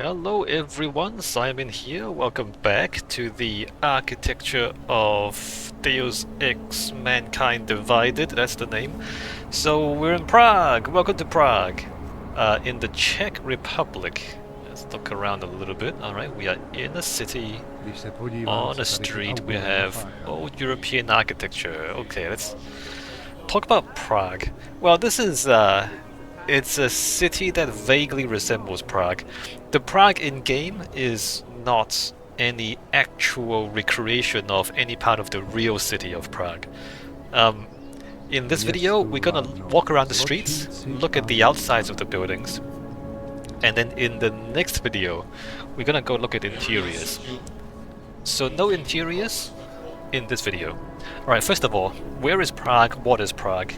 Hello everyone, Simon here. Welcome back to the architecture of Deus Ex Mankind Divided, that's the name. So we're in Prague. Welcome to Prague. In the Czech Republic. Let's look around a little bit. Alright, we are in a city, Když se podívám, on co a tady ty street. We autoři have napáchali. old European architecture. Okay, let's talk about Prague. Well, it's a city that vaguely resembles Prague. The Prague in game is not any actual recreation of any part of the real city of Prague. Um, in V this video, městu we're gonna vládnou walk around the streets, zločinci look at a the outsides of the zloději. buildings, and then in the next video, we're gonna go look at interiors. So no interiors in this video. Alright, first of all, where is Prague? What is Prague?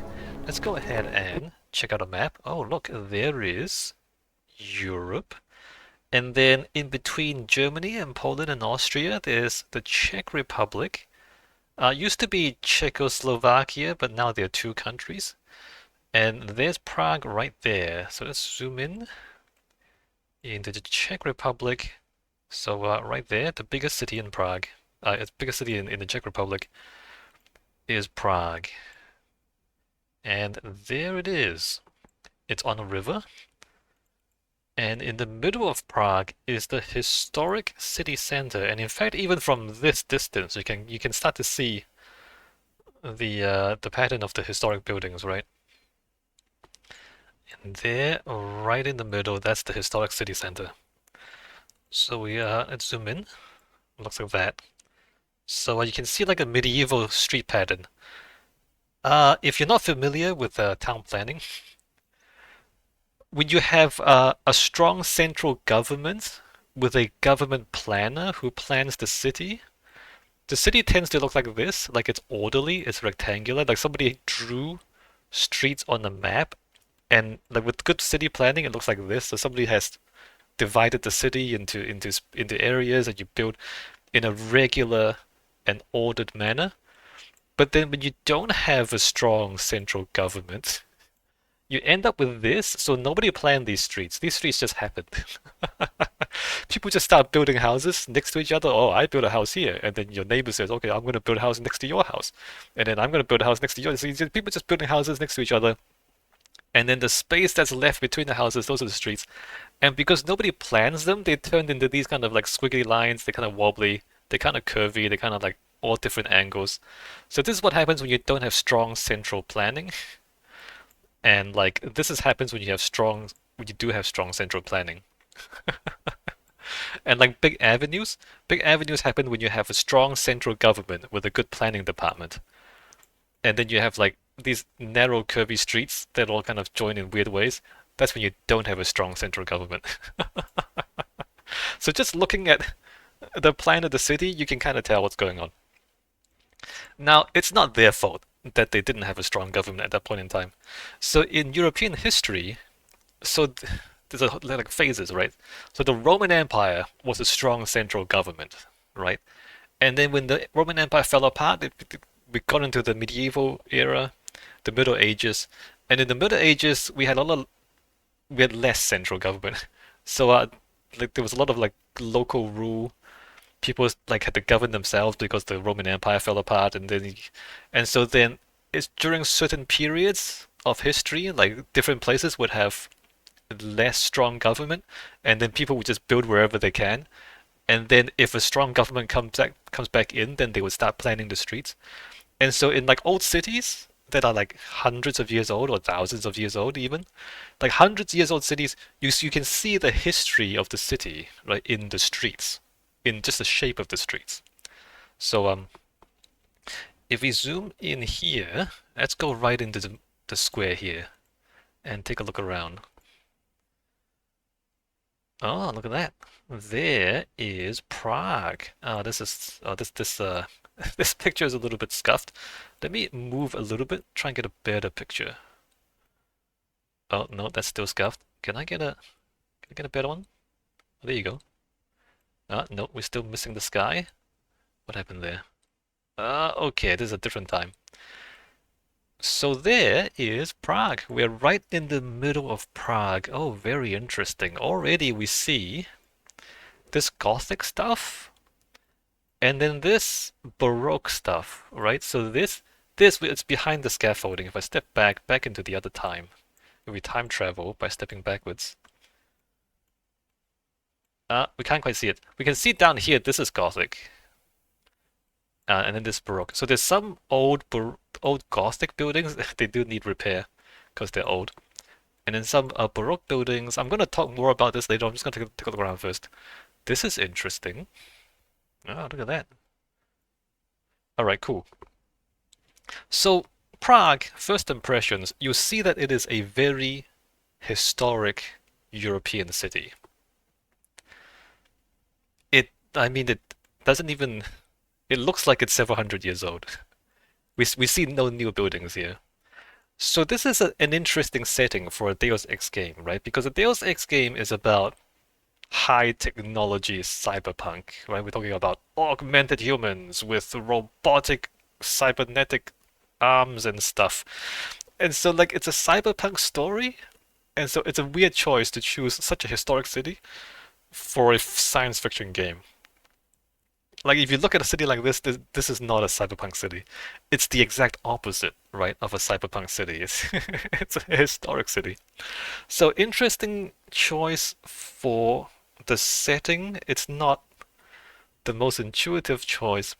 Let's go ahead and check out a map. Oh, look, there is Europe. And then in between Germany and Poland and Austria, there's the Czech Republic. Used to be Czechoslovakia, but now there are two countries. And there's Prague right there. So let's zoom in into the Czech Republic. So right there, the biggest city in Prague, it's biggest city in the Czech Republic is Prague. And there it is. It's on a river. And in the middle of Prague is the historic city center. And in fact, even from this distance, you can start to see the pattern of the historic buildings, right? And there, right in the middle, that's the historic city center. So let's zoom in. Looks like that. So you can see like a medieval street pattern. If you're not familiar with town planning, when you have a strong central government with a government planner who plans the city tends to look like this, like it's orderly, it's rectangular, like somebody drew streets on a map, and like with good city planning, it looks like this. So somebody has divided the city into areas that you build in a regular and ordered manner. But then when you don't have a strong central government, you end up with this. So nobody planned these streets. These streets just happened. People just start building houses next to each other. Oh, I built a house here, and then your neighbor says, "Okay, I'm going to build a house next to your house," and then I'm going to build a house next to yours. So people just building houses next to each other, and then the space that's left between the houses, those are the streets. And because nobody plans them, they turned into these kind of like squiggly lines. They're kind of wobbly. They're kind of curvy. They're kind of like all different angles. So this is what happens when you don't have strong central planning. And like happens when when you do have strong central planning. And like big avenues happen when you have a strong central government with a good planning department. And then you have like these narrow curvy streets that all kind of join in weird ways. That's when you don't have a strong central government. So just looking at the plan of the city, you can kind of tell what's going on. Now, it's not their fault that they didn't have a strong government at that point in time. So in European history, so there's like phases, right? So the Roman Empire was a strong central government, right? And then when the Roman Empire fell apart, we got into the medieval era, the Middle Ages, and in the Middle Ages we had less central government. So like there was a lot of like local rule. People like had to govern themselves because the Roman Empire fell apart, and so then it's during certain periods of history, like different places would have less strong government, and then people would just build wherever they can. And then if a strong government comes back in, then they would start planning the streets. And so in like old cities that are like hundreds of years old or thousands of years old even, like hundreds of years old cities, you can see the history of the city right in the streets, in just the shape of the streets. So if we zoom in here, let's go right into the square here and take a look around. Oh, look at that. There is Prague. This picture is a little bit scuffed. Let me move a little bit, try and get a better picture. Oh no, that's still scuffed. Can I get a better one? Oh, there you go. No, we're still missing the sky. What happened there? Okay, this is a different time. So there is Prague. We're right in the middle of Prague. Oh, very interesting. Already we see this Gothic stuff, and then this Baroque stuff, right? So this it's behind the scaffolding. If I step back into the other time, if we time travel by stepping backwards, we can't quite see it. We can see down here. This is Gothic, and then this Baroque. So there's some old Gothic buildings they do need repair because they're old, and then some Baroque buildings. I'm gonna talk more about this later. I'm just gonna take a look around first. This is interesting. Oh, look at that. All right, cool. So Prague, first impressions, you see that it is a very historic European city. I mean, it doesn't even, it looks like it's several hundred years old. We see no new buildings here. So this is an interesting setting for a Deus Ex game, right? Because a Deus Ex game is about high technology cyberpunk, right? We're talking about augmented humans with robotic cybernetic arms and stuff. And so like it's a cyberpunk story, and so it's a weird choice to choose such a historic city for a science fiction game. Like if you look at a city like this is not a cyberpunk city. It's the exact opposite, right, of a cyberpunk city. It's a historic city. So interesting choice for the setting. It's not the most intuitive choice,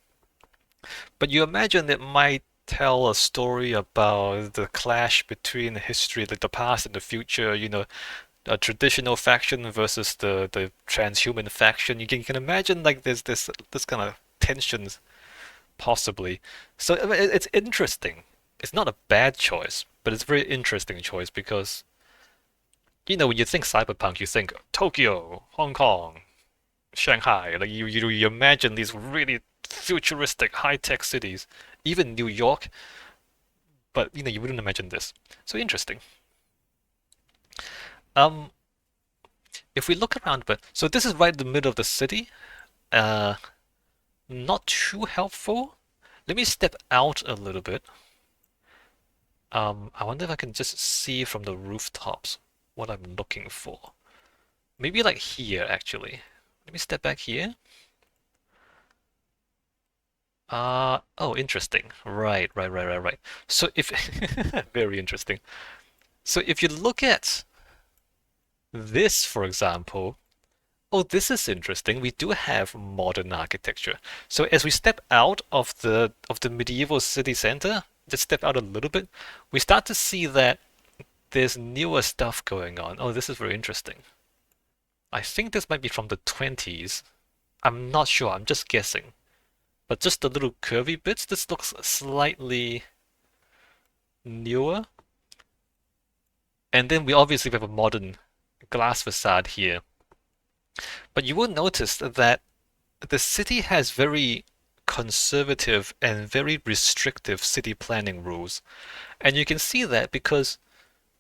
but you imagine it might tell a story about the clash between history, like the past and the future, a traditional faction versus the transhuman faction. You can imagine like there's this kind of tensions possibly. So I mean, it's interesting. It's not a bad choice, but it's a very interesting choice because when you think cyberpunk, you think Tokyo, Hong Kong, Shanghai. Like you imagine these really futuristic high-tech cities, even New York, but you wouldn't imagine this. So interesting. Um, if we look around, but so this is right in the middle of the city. Uh, Not too helpful. Let me step out a little bit. I wonder if I can just see from the rooftops what I'm looking for. Maybe like here, actually. Let me step back here. Oh, interesting. Right. So if, very interesting. So if you look at this, for example, oh, this is interesting. We do have modern architecture. So as we step out of the medieval city center, just step out a little bit, we start to see that there's newer stuff going on. Oh, this is very interesting. I think this might be from the 20s. I'm not sure, I'm just guessing. But just the little curvy bits, this looks slightly newer. And then we obviously have a modern glass facade here. But you will notice that the city has very conservative and very restrictive city planning rules. And you can see that because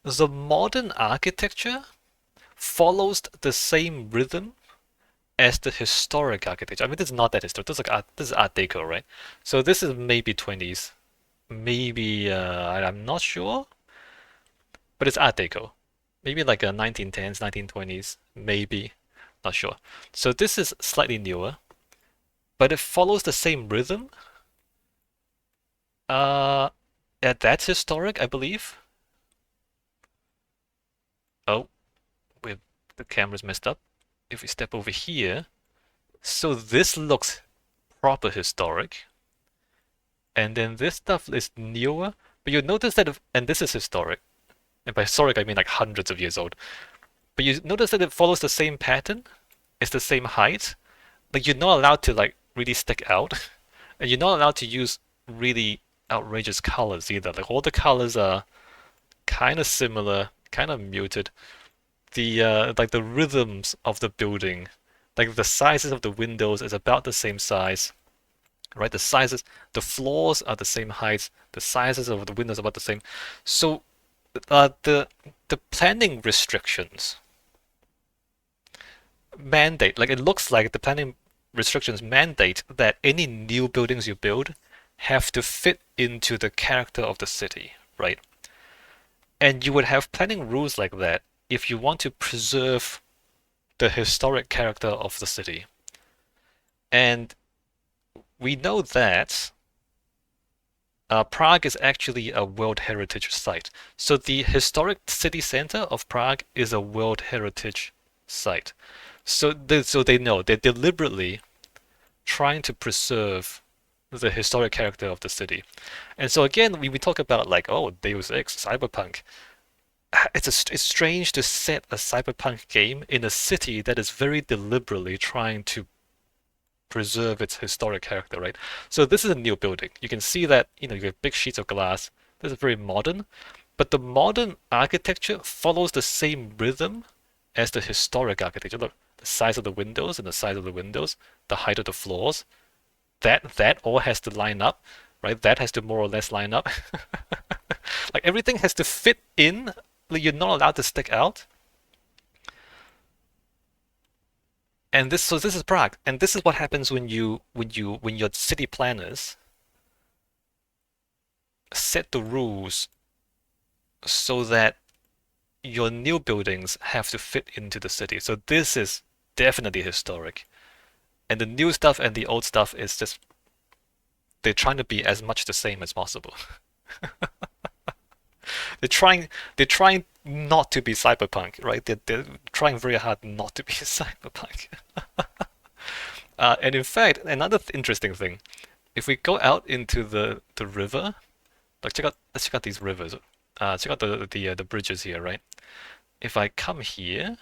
the modern architecture follows the same rhythm as the historic architecture. I mean, this is not that historic. This is Art Deco, right? So this is maybe 20s, maybe I'm not sure, but it's Art Deco. Maybe like a 1910s, 1920s, maybe, not sure. So this is slightly newer, but it follows the same rhythm. Yeah, that's historic, I believe. Oh, the camera's messed up. If we step over here, so this looks proper historic. And then this stuff is newer, but you notice that, and this is historic. And by historic, I mean like hundreds of years old. But you notice that it follows the same pattern. It's the same height. Like you're not allowed to like really stick out, and you're not allowed to use really outrageous colors either. Like all the colors are kind of similar, kind of muted. The like the rhythms of the building, like the sizes of the windows is about the same size, right? The floors are the same height. The sizes of the windows are about the same. So the planning restrictions mandate, like it looks like the planning restrictions mandate that any new buildings you build have to fit into the character of the city, right? And you would have planning rules like that if you want to preserve the historic character of the city. And we know that Prague is actually a World Heritage Site. So the historic city center of Prague is a World Heritage Site. So they know they're deliberately trying to preserve the historic character of the city. And so again, we talk about like, oh, Deus Ex, Cyberpunk. It's strange to set a cyberpunk game in a city that is very deliberately trying to preserve its historic character, right? So this is a new building. You can see that, you have big sheets of glass. This is very modern, but the modern architecture follows the same rhythm as the historic architecture. Look, the size of the windows and the size of the windows, the height of the floors, that all has to line up, right? That has to more or less line up. Like everything has to fit in. Like you're not allowed to stick out. And this is Prague, and this is what happens when your city planners set the rules so that your new buildings have to fit into the city. So this is definitely historic, and the new stuff and the old stuff is just they're trying to be as much the same as possible. They're trying not to be cyberpunk, right? They're trying very hard not to be cyberpunk. And in fact, another interesting thing, if we go out into the river, like let's check out these rivers. Check out the bridges here, right? If I come here,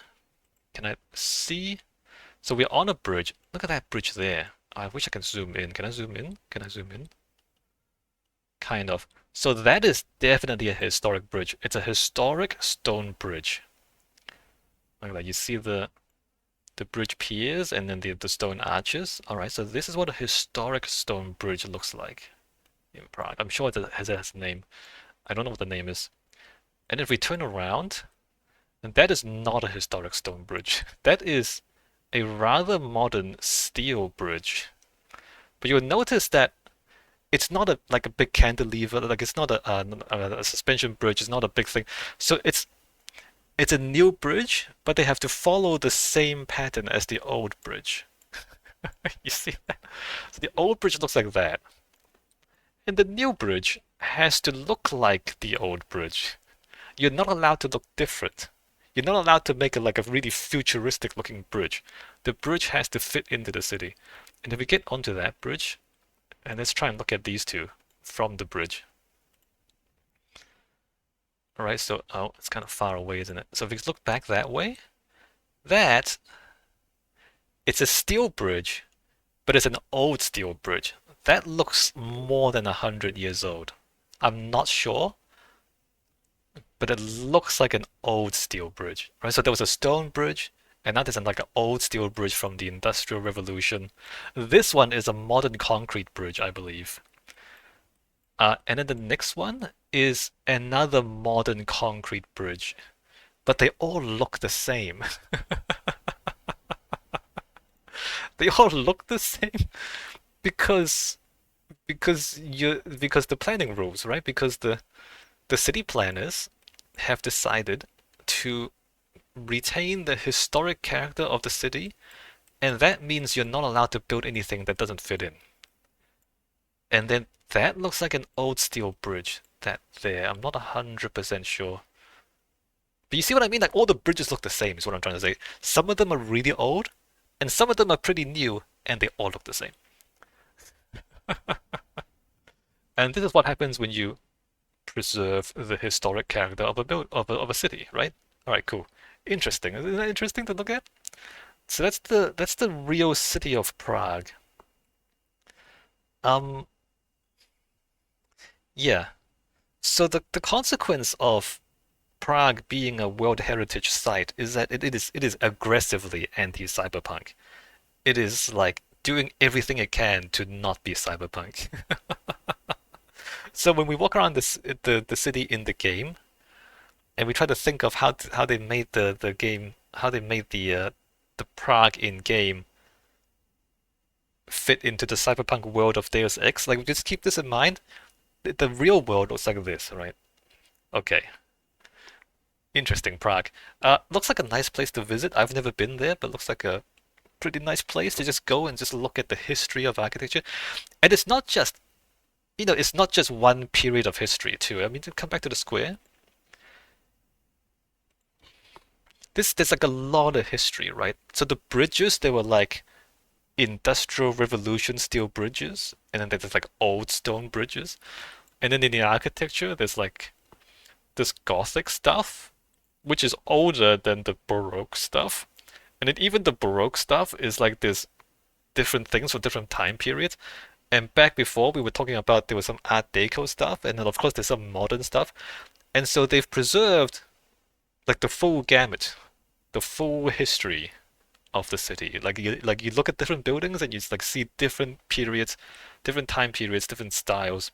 can I see? So we're on a bridge. Look at that bridge there. I wish I can zoom in. Can I zoom in? Can I zoom in? Kind of. So that is definitely a historic bridge. It's a historic stone bridge. Look at that. You see the bridge piers and then the stone arches. All right, so this is what a historic stone bridge looks like in Prague. I'm sure it has a name. I don't know what the name is. And if we turn around, then that is not a historic stone bridge. That is a rather modern steel bridge. But you'll notice that it's not like a big cantilever, like it's not a suspension bridge, it's not a big thing. So it's a new bridge, but they have to follow the same pattern as the old bridge. You see that? So the old bridge looks like that. And the new bridge has to look like the old bridge. You're not allowed to look different. You're not allowed to make it like a really futuristic looking bridge. The bridge has to fit into the city. And if we get onto that bridge, and let's try and look at these two from the bridge. All right, so it's kind of far away, isn't it? So if we look back that way, it's a steel bridge, but it's an old steel bridge. That looks more than 100 years old. I'm not sure, but it looks like an old steel bridge, right? So there was a stone bridge, and now there's like an old steel bridge from the Industrial Revolution. This one is a modern concrete bridge, I believe. And then the next one is another modern concrete bridge, but they all look the same. They all look the same because because the planning rules, right? Because the city planners have decided to retain the historic character of the city, and that means you're not allowed to build anything that doesn't fit in. And then that looks like an old steel bridge. That there, I'm not 100% sure. But you see what I mean? Like all the bridges look the same, is what I'm trying to say. Some of them are really old, and some of them are pretty new, and they all look the same. And this is what happens when you preserve the historic character of a city, right? All right, cool. Interesting. Isn't that interesting to look at? So that's the real city of Prague. Um, yeah. So the consequence of Prague being a World Heritage Site is that it is aggressively anti-cyberpunk. It is like doing everything it can to not be cyberpunk. So when we walk around the city in the game, and we try to think of how they made the game, how they made the Prague in game fit into the cyberpunk world of Deus Ex, like just keep this in mind. The real world looks like this, right? Okay. Interesting, Prague. Looks like a nice place to visit. I've never been there, but looks like a pretty nice place to just go and just look at the history of architecture. And it's not just, it's not just one period of history too. I mean, to come back to the square, there's like a lot of history, right? So the bridges, they were like Industrial Revolution steel bridges, and then there's like old stone bridges. And then in the architecture, there's like this Gothic stuff, which is older than the Baroque stuff. And then even the Baroque stuff is like this different things for different time periods. And back before we were talking about there was some Art Deco stuff, and then of course there's some modern stuff. And so they've preserved like the full gamut, the full history of the city. Like you look at different buildings and you like see different periods, different time periods, different styles.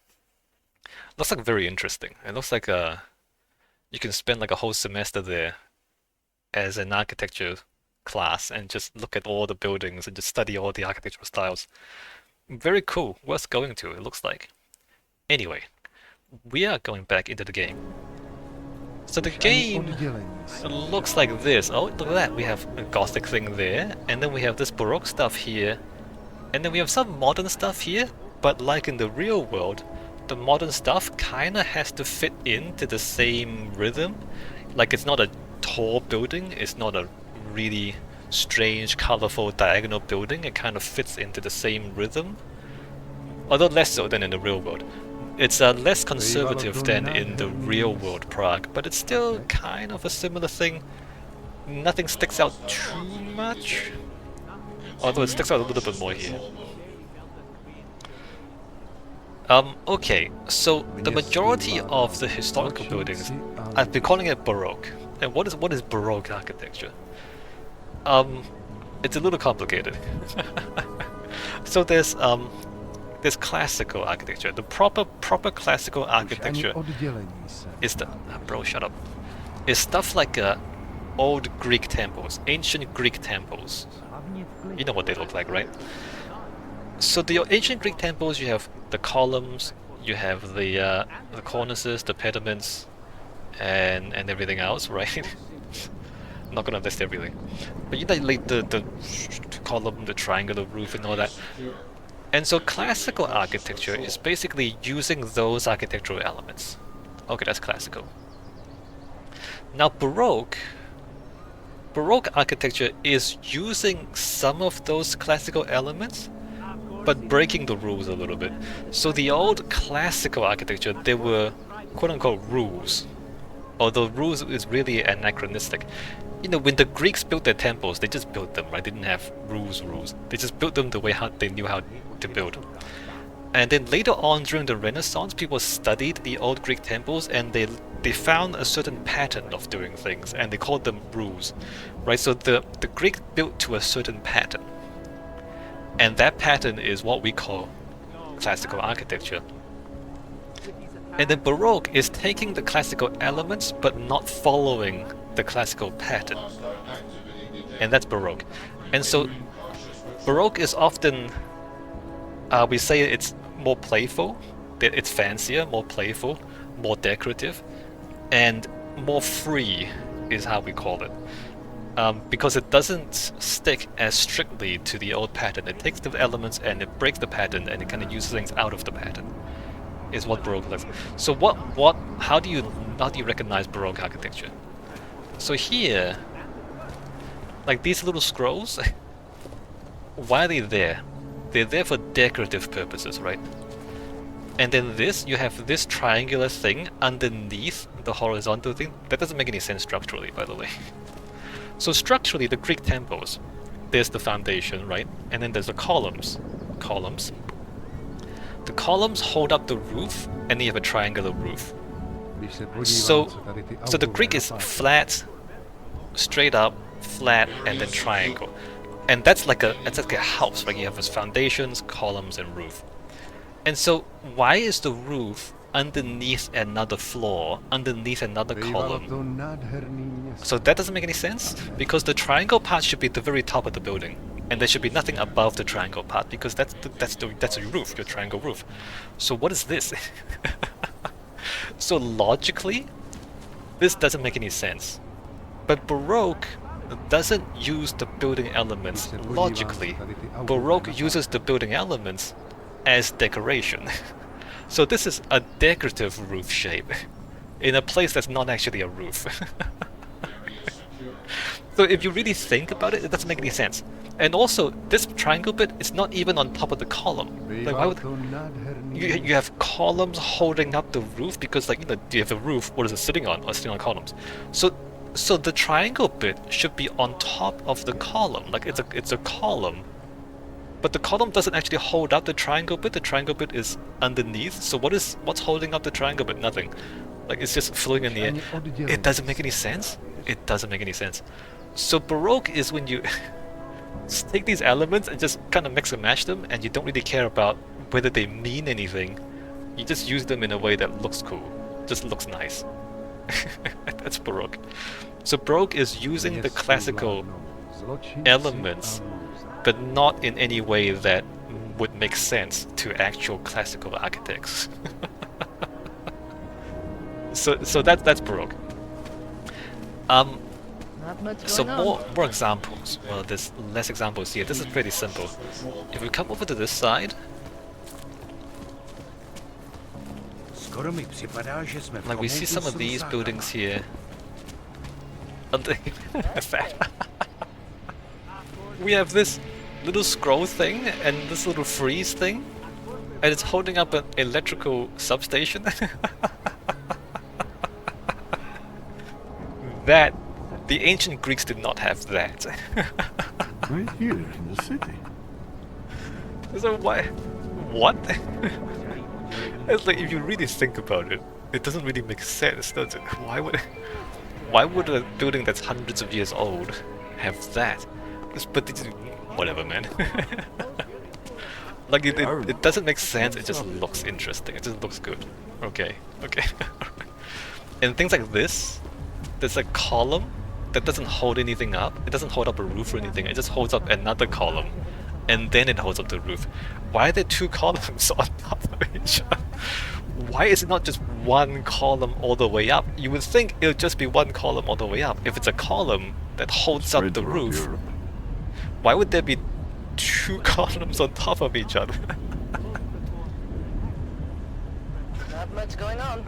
Looks like very interesting. It looks like you can spend like a whole semester there as an architecture class and just look at all the buildings and just study all the architectural styles. Very cool. Worth going to, it looks like. Anyway, we are going back into the game. So the game looks like this. Oh, look at that. We have a Gothic thing there, and then we have this Baroque stuff here, and then we have some modern stuff here, but like in the real world, the modern stuff kinda has to fit into the same rhythm. Like it's not a tall building, it's not a really strange, colorful, diagonal building, it kind of fits into the same rhythm. Although less so than in the real world. It's less conservative than in the real world Prague, but it's still kind of a similar thing. Nothing sticks out too much, although it sticks out a little bit more here. Okay, so the majority of the historical buildings, I've been calling it Baroque. And what is Baroque architecture? It's a little complicated. So there's classical architecture. The proper classical architecture is the bro, shut up. Is stuff like old Greek temples, ancient Greek temples. You know what they look like, right? So the ancient Greek temples, you have the columns, you have the cornices, the pediments, and everything else, right? I'm not gonna list everything, but you know, like the column, the triangular roof, and all that. And so classical architecture is basically using those architectural elements. Okay, that's classical. Now Baroque architecture is using some of those classical elements, but breaking the rules a little bit. So the old classical architecture, there were quote-unquote rules, although rules is really anachronistic. You know, when the Greeks built their temples, they just built them, right? They didn't have rules. They just built them the way how they knew how to build. And then later on during the Renaissance, people studied the old Greek temples and they found a certain pattern of doing things, and they called them rules, right? So the Greek built to a certain pattern, and that pattern is what we call classical architecture. And then Baroque is taking the classical elements but not following the classical pattern. And that's Baroque. And so Baroque is often, we say it's more playful, that it's fancier, more playful, more decorative, and more free is how we call it. Because it doesn't stick as strictly to the old pattern. It takes the elements and it breaks the pattern and it kind of uses things out of the pattern. Is what Baroque looks. So how do you recognize Baroque architecture? So here, like these little scrolls, why are they there? They're there for decorative purposes, right? And then you have this triangular thing underneath the horizontal thing. That doesn't make any sense structurally, by the way. So structurally, the Greek temples, there's the foundation, right? And then there's the columns. The columns hold up the roof, and then you have a triangular roof. So the Greek is flat, straight up, flat, and then triangle. And that's like a house, right? You have those foundations, columns, and roof. And so why is the roof underneath another floor, underneath another column? So that doesn't make any sense, because the triangle part should be at the very top of the building, and there should be nothing above the triangle part, because that's your roof, your triangle roof. So what is this? So logically, This doesn't make any sense. But Baroque doesn't use the building elements logically. Baroque uses the building elements as decoration. So this is a decorative roof shape in a place that's not actually a roof. So if you really think about it, it doesn't make any sense. And also, this triangle bit is not even on top of the column. Like, why would you have columns holding up the roof? Because, like, you have a roof. What is it sitting on? Or sitting on columns. So the triangle bit should be on top of the column. Like, it's a column. But the column doesn't actually hold up the triangle bit. The triangle bit is underneath. So what's holding up the triangle bit? Nothing. Like, it's just floating in the air. It doesn't make any sense. It doesn't make any sense. So Baroque is when you just take these elements and just kind of mix and match them, and you don't really care about whether they mean anything. You just use them in a way that looks cool. Just looks nice. That's Baroque. So Baroque is using the classical elements, but not in any way that would make sense to actual classical architects. So that's Baroque. So more examples. Well, there's less examples here. This is pretty simple. If we come over to this side, like we see some of these buildings here. We have this little scroll thing and this little freeze thing, and it's holding up an electrical substation. That the ancient Greeks did not have that. Right here in the city. So why? What? It's like, if you really think about it, it doesn't really make sense, does it? Why would a building that's hundreds of years old have that? But whatever, man. Like it doesn't make sense. It just looks interesting. It just looks good. Okay. And things like this, there's a column that doesn't hold anything up. It doesn't hold up a roof or anything. It just holds up another column, and then it holds up the roof. Why are there two columns on top of each other? Why is it not just one column all the way up? You would think it would just be one column all the way up. If it's a column that holds up the roof, why would there be two columns on top of each other? Not much going on.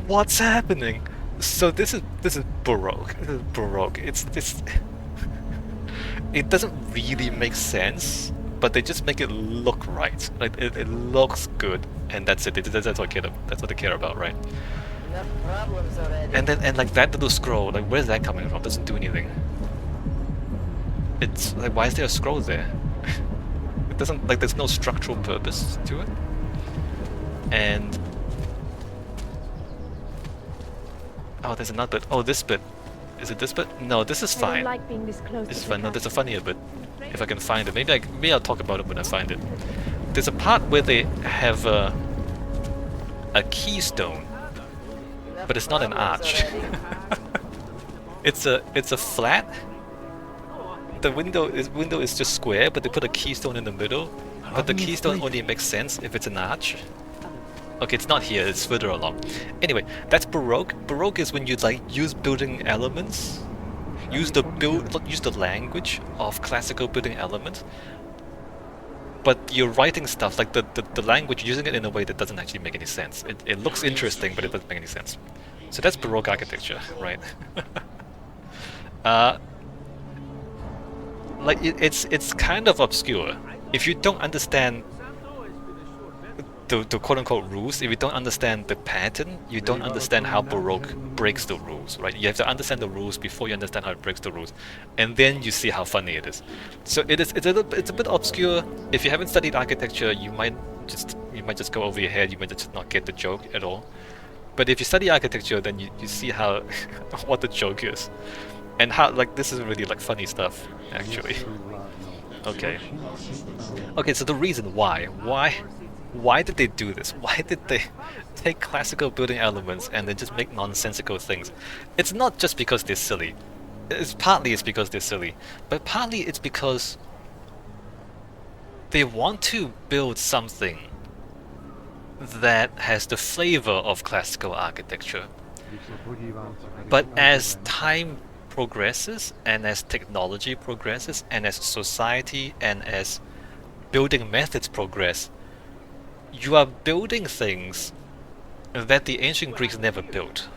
What's happening? So this is Baroque. This is Baroque. It doesn't really make sense, but they just make it look right. Like it looks good, and that's it. That's what they care about, right? Enough problems already. And like that little scroll, like where's that coming from? Doesn't do anything. It's like, why is there a scroll there? It doesn't, like, there's no structural purpose to it. And oh, there's another bit. Oh, this bit. Is it this bit? No, this is fine. I don't like being this close This is to fine. the No, there's a castle. funnier bit. If I can find it. Maybe I'll talk about it when I find it. There's a part where they have a keystone, Enough but it's not an problems arch. already. It's a flat. The window is just square, but they put a keystone in the middle. But the keystone only makes sense if it's an arch. Okay, it's not here, it's further along. Anyway, that's Baroque. Baroque is when you like use building elements, use the language of classical building elements, but you're writing stuff like the language, using it in a way that doesn't actually make any sense. It looks interesting, but it doesn't make any sense. So that's Baroque architecture, right? Like it's kind of obscure. If you don't understand the quote-unquote rules, if you don't understand the pattern, you don't understand how Baroque breaks the rules, right? You have to understand the rules before you understand how it breaks the rules, and then you see how funny it is. So it's a bit obscure. If you haven't studied architecture, you might just go over your head. You might just not get the joke at all. But if you study architecture, then you see how what the joke is, and how, like, this is really like funny stuff actually. Okay. So the reason why did they do this? Why did they take classical building elements and then just make nonsensical things? It's not just because they're silly. Partly it's because they're silly, but partly it's because they want to build something that has the flavor of classical architecture. But as time progresses, and as technology progresses, and as society and as building methods progress, you are building things that the ancient Greeks never built,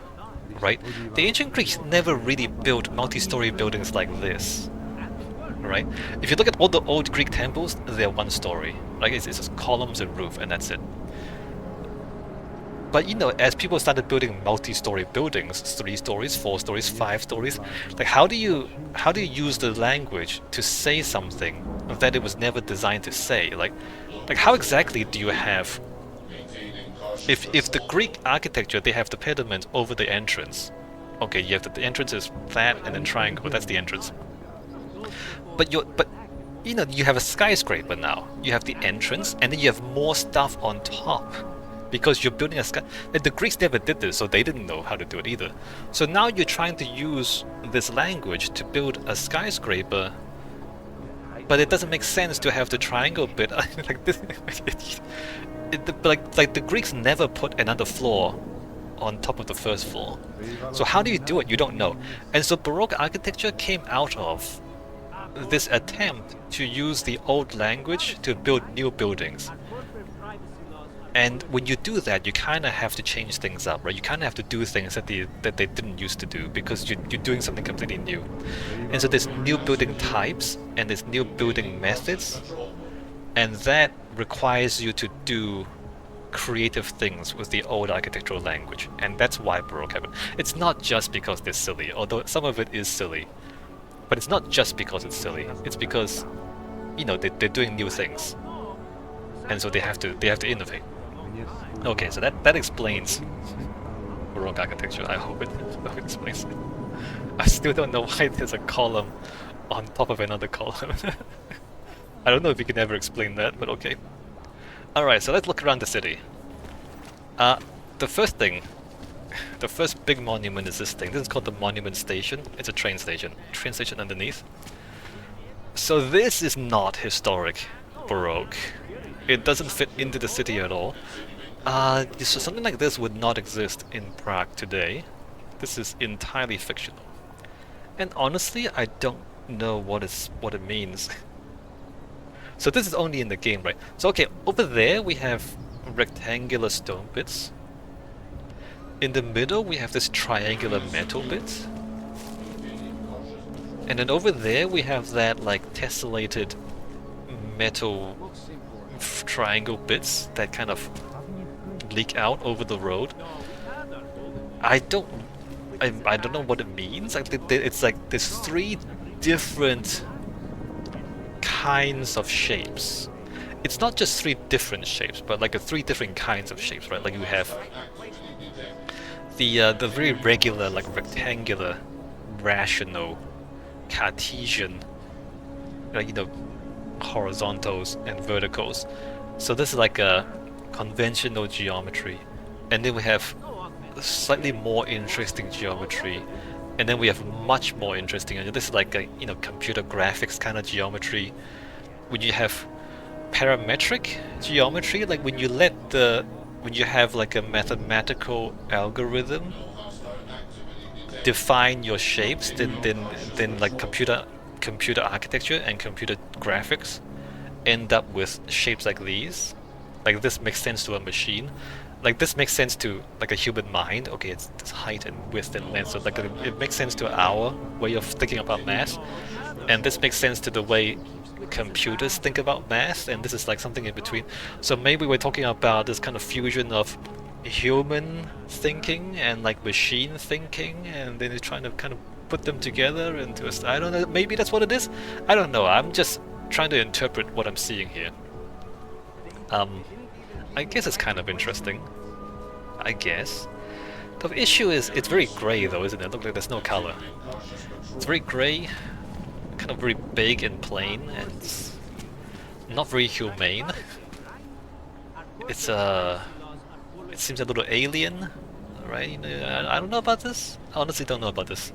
right? The ancient Greeks never really built multi-story buildings like this, right? If you look at all the old Greek temples, they're one story. Like it's just columns and roof, and that's it. But you know, as people started building multi-story buildings, 3 stories, 4 stories, 5 stories, like how do you use the language to say something that it was never designed to say? Like how exactly do you have, if the Greek architecture, they have the pediment over the entrance. Okay, you have the entrance is that and then triangle, that's the entrance. But you know, you have a skyscraper now. You have the entrance and then you have more stuff on top. Because you're building a sky. And the Greeks never did this, so they didn't know how to do it either. So now you're trying to use this language to build a skyscraper, but it doesn't make sense to have the triangle bit like this. Like the Greeks never put another floor on top of the first floor. So how do you do it? You don't know. And so Baroque architecture came out of this attempt to use the old language to build new buildings. And when you do that, you kind of have to change things up, right? You kind of have to do things that they didn't used to do because you're doing something completely new. And so there's new building types and there's new building methods, and that requires you to do creative things with the old architectural language. And that's why Baroque happened. It's not just because they're silly, although some of it is silly. But it's not just because it's silly. It's because, you know, they're doing new things, and so they have to innovate. Okay, so that explains Baroque architecture. I hope it explains it. I still don't know why there's a column on top of another column. I don't know if you can ever explain that, but okay. Alright, so let's look around the city. The first big monument is this thing. This is called the Monument Station. It's a train station. Train station underneath. So this is not historic Baroque. It doesn't fit into the city at all. So something like this would not exist in Prague today. This is entirely fictional. And honestly, I don't know what it means. So this is only in the game, right? So okay, over there we have rectangular stone bits. In the middle we have this triangular metal bit. And then over there we have that like tessellated metal triangle bits that kind of leak out over the road. I don't know what it means. It's like there's 3 different kinds of shapes. It's not just 3 different shapes, but like 3 different kinds of shapes, right? Like you have the very regular, like rectangular, rational, Cartesian, you know, horizontals and verticals. So this is like a conventional geometry, and then we have slightly more interesting geometry, and then we have much more interesting, and this is like a, you know, computer graphics kind of geometry. When you have parametric geometry, like when you have like a mathematical algorithm define your shapes, then like computer architecture and computer graphics end up with shapes like these. Like this makes sense to a machine. Like this makes sense to like a human mind. Okay, it's this height and width and length, so like it makes sense to our way of thinking about math. And this makes sense to the way computers think about math, and this is like something in between. So maybe we're talking about this kind of fusion of human thinking and like machine thinking, and then you're trying to kind of put them together into a... I don't know, maybe that's what it is? I don't know, I'm just trying to interpret what I'm seeing here. I guess it's kind of interesting. I guess. The issue is, it's very grey though, isn't it? Look like there's no color. It's very grey, kind of very big and plain, and it's not very humane. It's it seems a little alien, right? I don't know about this. I honestly don't know about this.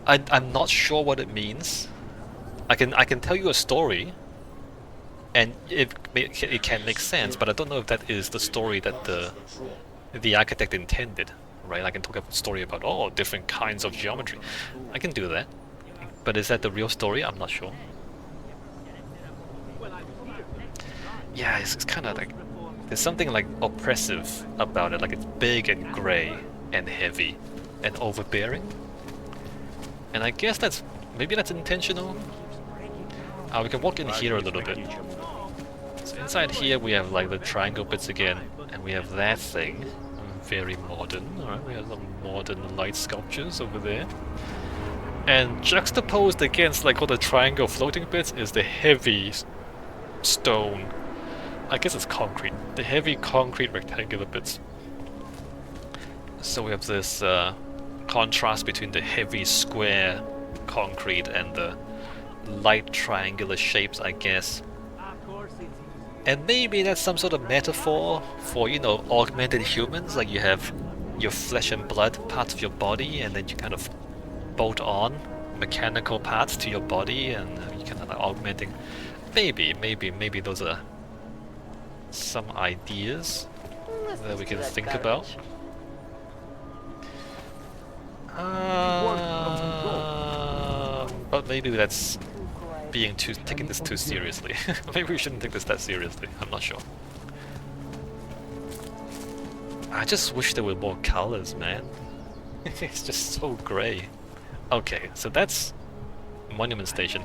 I'm not sure what it means. I can tell you a story. And it can make sense, but I don't know if that is the story that the architect intended, right? I can talk a story about different kinds of geometry. I can do that, but is that the real story? I'm not sure. Yeah, it's kind of like there's something like oppressive about it, like it's big and grey and heavy and overbearing. And I guess maybe that's intentional. We can walk in here a little bit. So inside here we have like the triangle bits again, and we have that thing. Very modern, alright? We have some modern light sculptures over there. And juxtaposed against like all the triangle floating bits is the heavy stone. I guess it's concrete. The heavy concrete rectangular bits. So we have this contrast between the heavy square concrete and the light triangular shapes, I guess. And maybe that's some sort of metaphor for, you know, augmented humans, like you have your flesh and blood parts of your body, and then you kind of bolt on mechanical parts to your body, and you kind of like augmenting. Maybe those are some ideas that we can think about. But maybe that's taking this too seriously. Maybe we shouldn't take this that seriously. I'm not sure. I just wish there were more colors, man. It's just so grey. Okay, so that's Monument Station.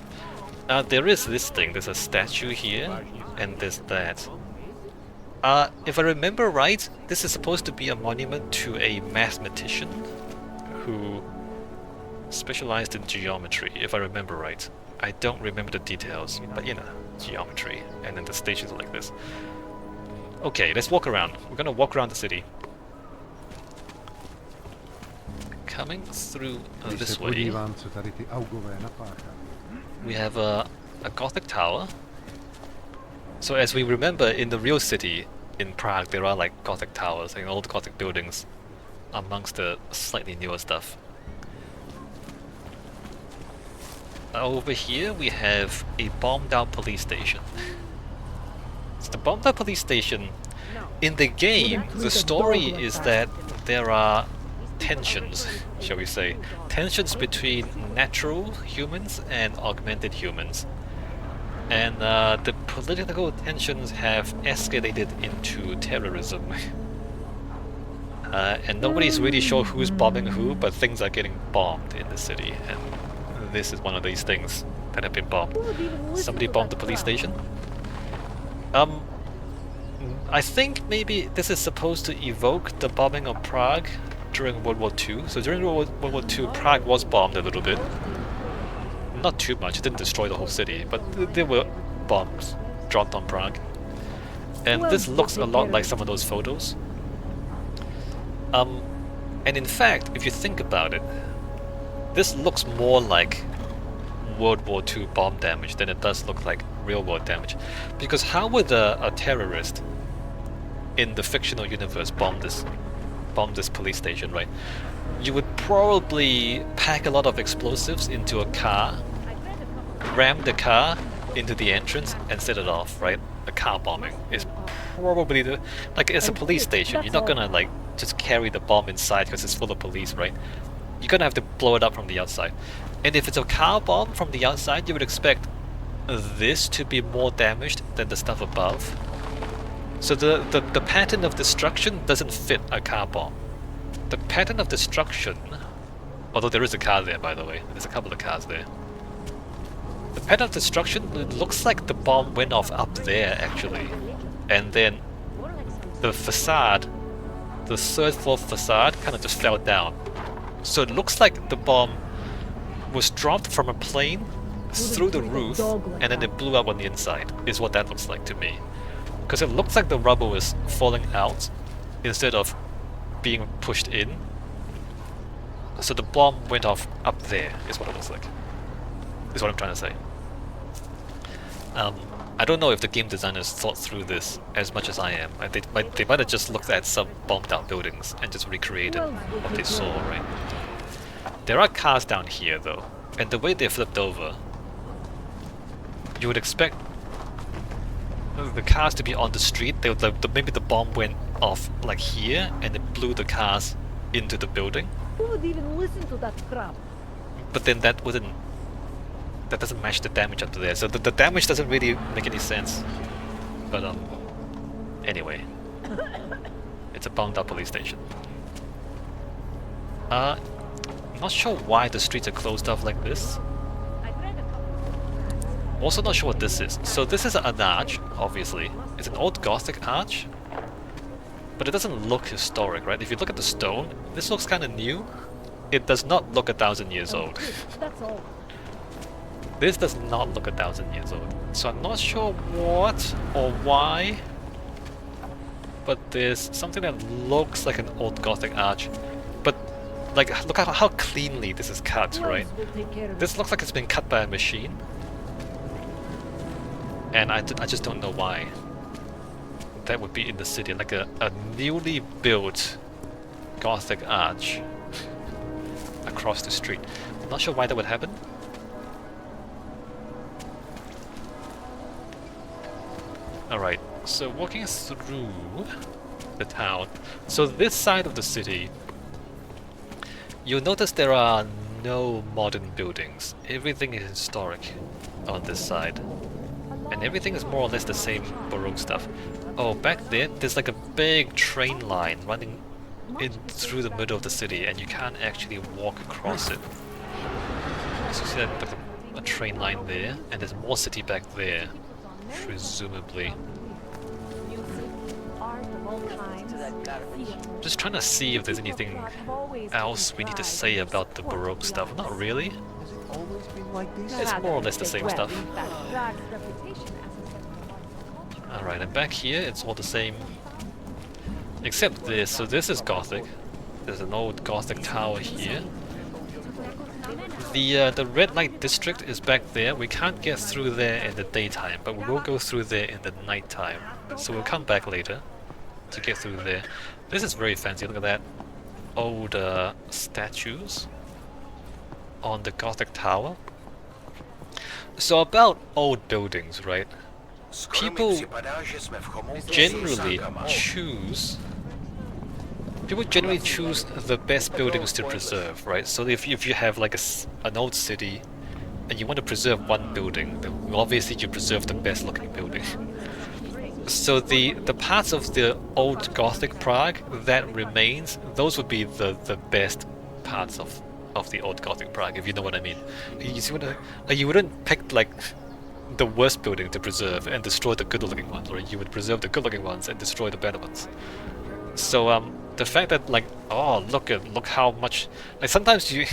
There is this thing. There's a statue here, and there's that. If I remember right, this is supposed to be a monument to a mathematician who specialized in geometry, if I remember right. I don't remember the details, but you know, geometry. And then the stations are like this. Okay, let's walk around. We're gonna walk around the city. Coming through this way, we have a Gothic tower. So as we remember, in the real city, in Prague, there are like Gothic towers and old Gothic buildings amongst the slightly newer stuff. Over here we have a bombed out police station. So the bombed out police station, in the game, the story is that there are tensions, shall we say, tensions between natural humans and augmented humans. And the political tensions have escalated into terrorism. And nobody's really sure who's bombing who, but things are getting bombed in the city. And this is one of these things that have been bombed. Somebody bombed the police station. I think maybe this is supposed to evoke the bombing of Prague during World War II. So during World War II, Prague was bombed a little bit. Not too much, it didn't destroy the whole city, but there were bombs dropped on Prague. And this looks a lot like some of those photos. And in fact, if you think about it, this looks more like World War II bomb damage than it does look like real world damage. Because how would a terrorist in the fictional universe bomb this police station, right? You would probably pack a lot of explosives into a car, ram the car into the entrance and set it off, right? A car bombing is probably it's a police station. You're not gonna like just carry the bomb inside because it's full of police, right? You're gonna have to blow it up from the outside. And if it's a car bomb from the outside, you would expect this to be more damaged than the stuff above. So the pattern of destruction doesn't fit a car bomb. The pattern of destruction, although there is a car there, by the way, there's a couple of cars there. The pattern of destruction, it looks like the bomb went off up there actually, and then the facade, the third floor facade, kind of just fell down. So it looks like the bomb was dropped from a plane through the roof, and then it blew up on the inside, is what that looks like to me. Because it looks like the rubble is falling out instead of being pushed in. So the bomb went off up there, is what it looks like. Is what I'm trying to say. I don't know if the game designers thought through this as much as I am. They might have just looked at some bombed out buildings and just recreated what they saw, right? There are cars down here though, and the way they're flipped over, you would expect the cars to be on the street. Maybe the bomb went off like here and it blew the cars into the building. Who would even listen to that crap? But then that doesn't match the damage up to there. So the damage doesn't really make any sense. But anyway, it's a bound up police station. I'm not sure why the streets are closed off like this. Also not sure what this is. So this is an arch, obviously. It's an old Gothic arch. But it doesn't look historic, right? If you look at the stone, this looks kind of new. It does not look 1,000 years old. That's all. This does not look 1,000 years old. So I'm not sure what or why. But there's something that looks like an old Gothic arch. But like, look at how cleanly this is cut, right? We'll take care of This looks like it's been cut by a machine. And I just don't know why that would be in the city, like a newly built Gothic arch across the street. I'm not sure why that would happen. Alright, so walking through the town. So this side of the city, you'll notice there are no modern buildings. Everything is historic on this side. And everything is more or less the same Baroque stuff. Oh, back there, there's like a big train line running in through the middle of the city, and you can't actually walk across it. So you see that, like a train line there, and there's more city back there, presumably. Just trying to see if there's anything else we need to say about the Baroque stuff. Not really. It's more or less the same stuff. Alright, and back here it's all the same. Except this, so this is Gothic. There's an old Gothic tower here. The red light district is back there. We can't get through there in the daytime, but we will go through there in the nighttime. So we'll come back later to get through there. This is very fancy, look at that. Old statues on the Gothic tower. So about old buildings, right? People generally choose the best buildings to preserve, right? So if you have like an old city and you want to preserve one building, then obviously you preserve the best looking building. So the parts of the old Gothic Prague that remains, those would be the best parts of the old Gothic Prague, if you know what I mean. You see what you wouldn't pick like the worst building to preserve and destroy the good looking ones, or you would preserve the good looking ones and destroy the better ones. So the fact that like, oh look how much, like sometimes you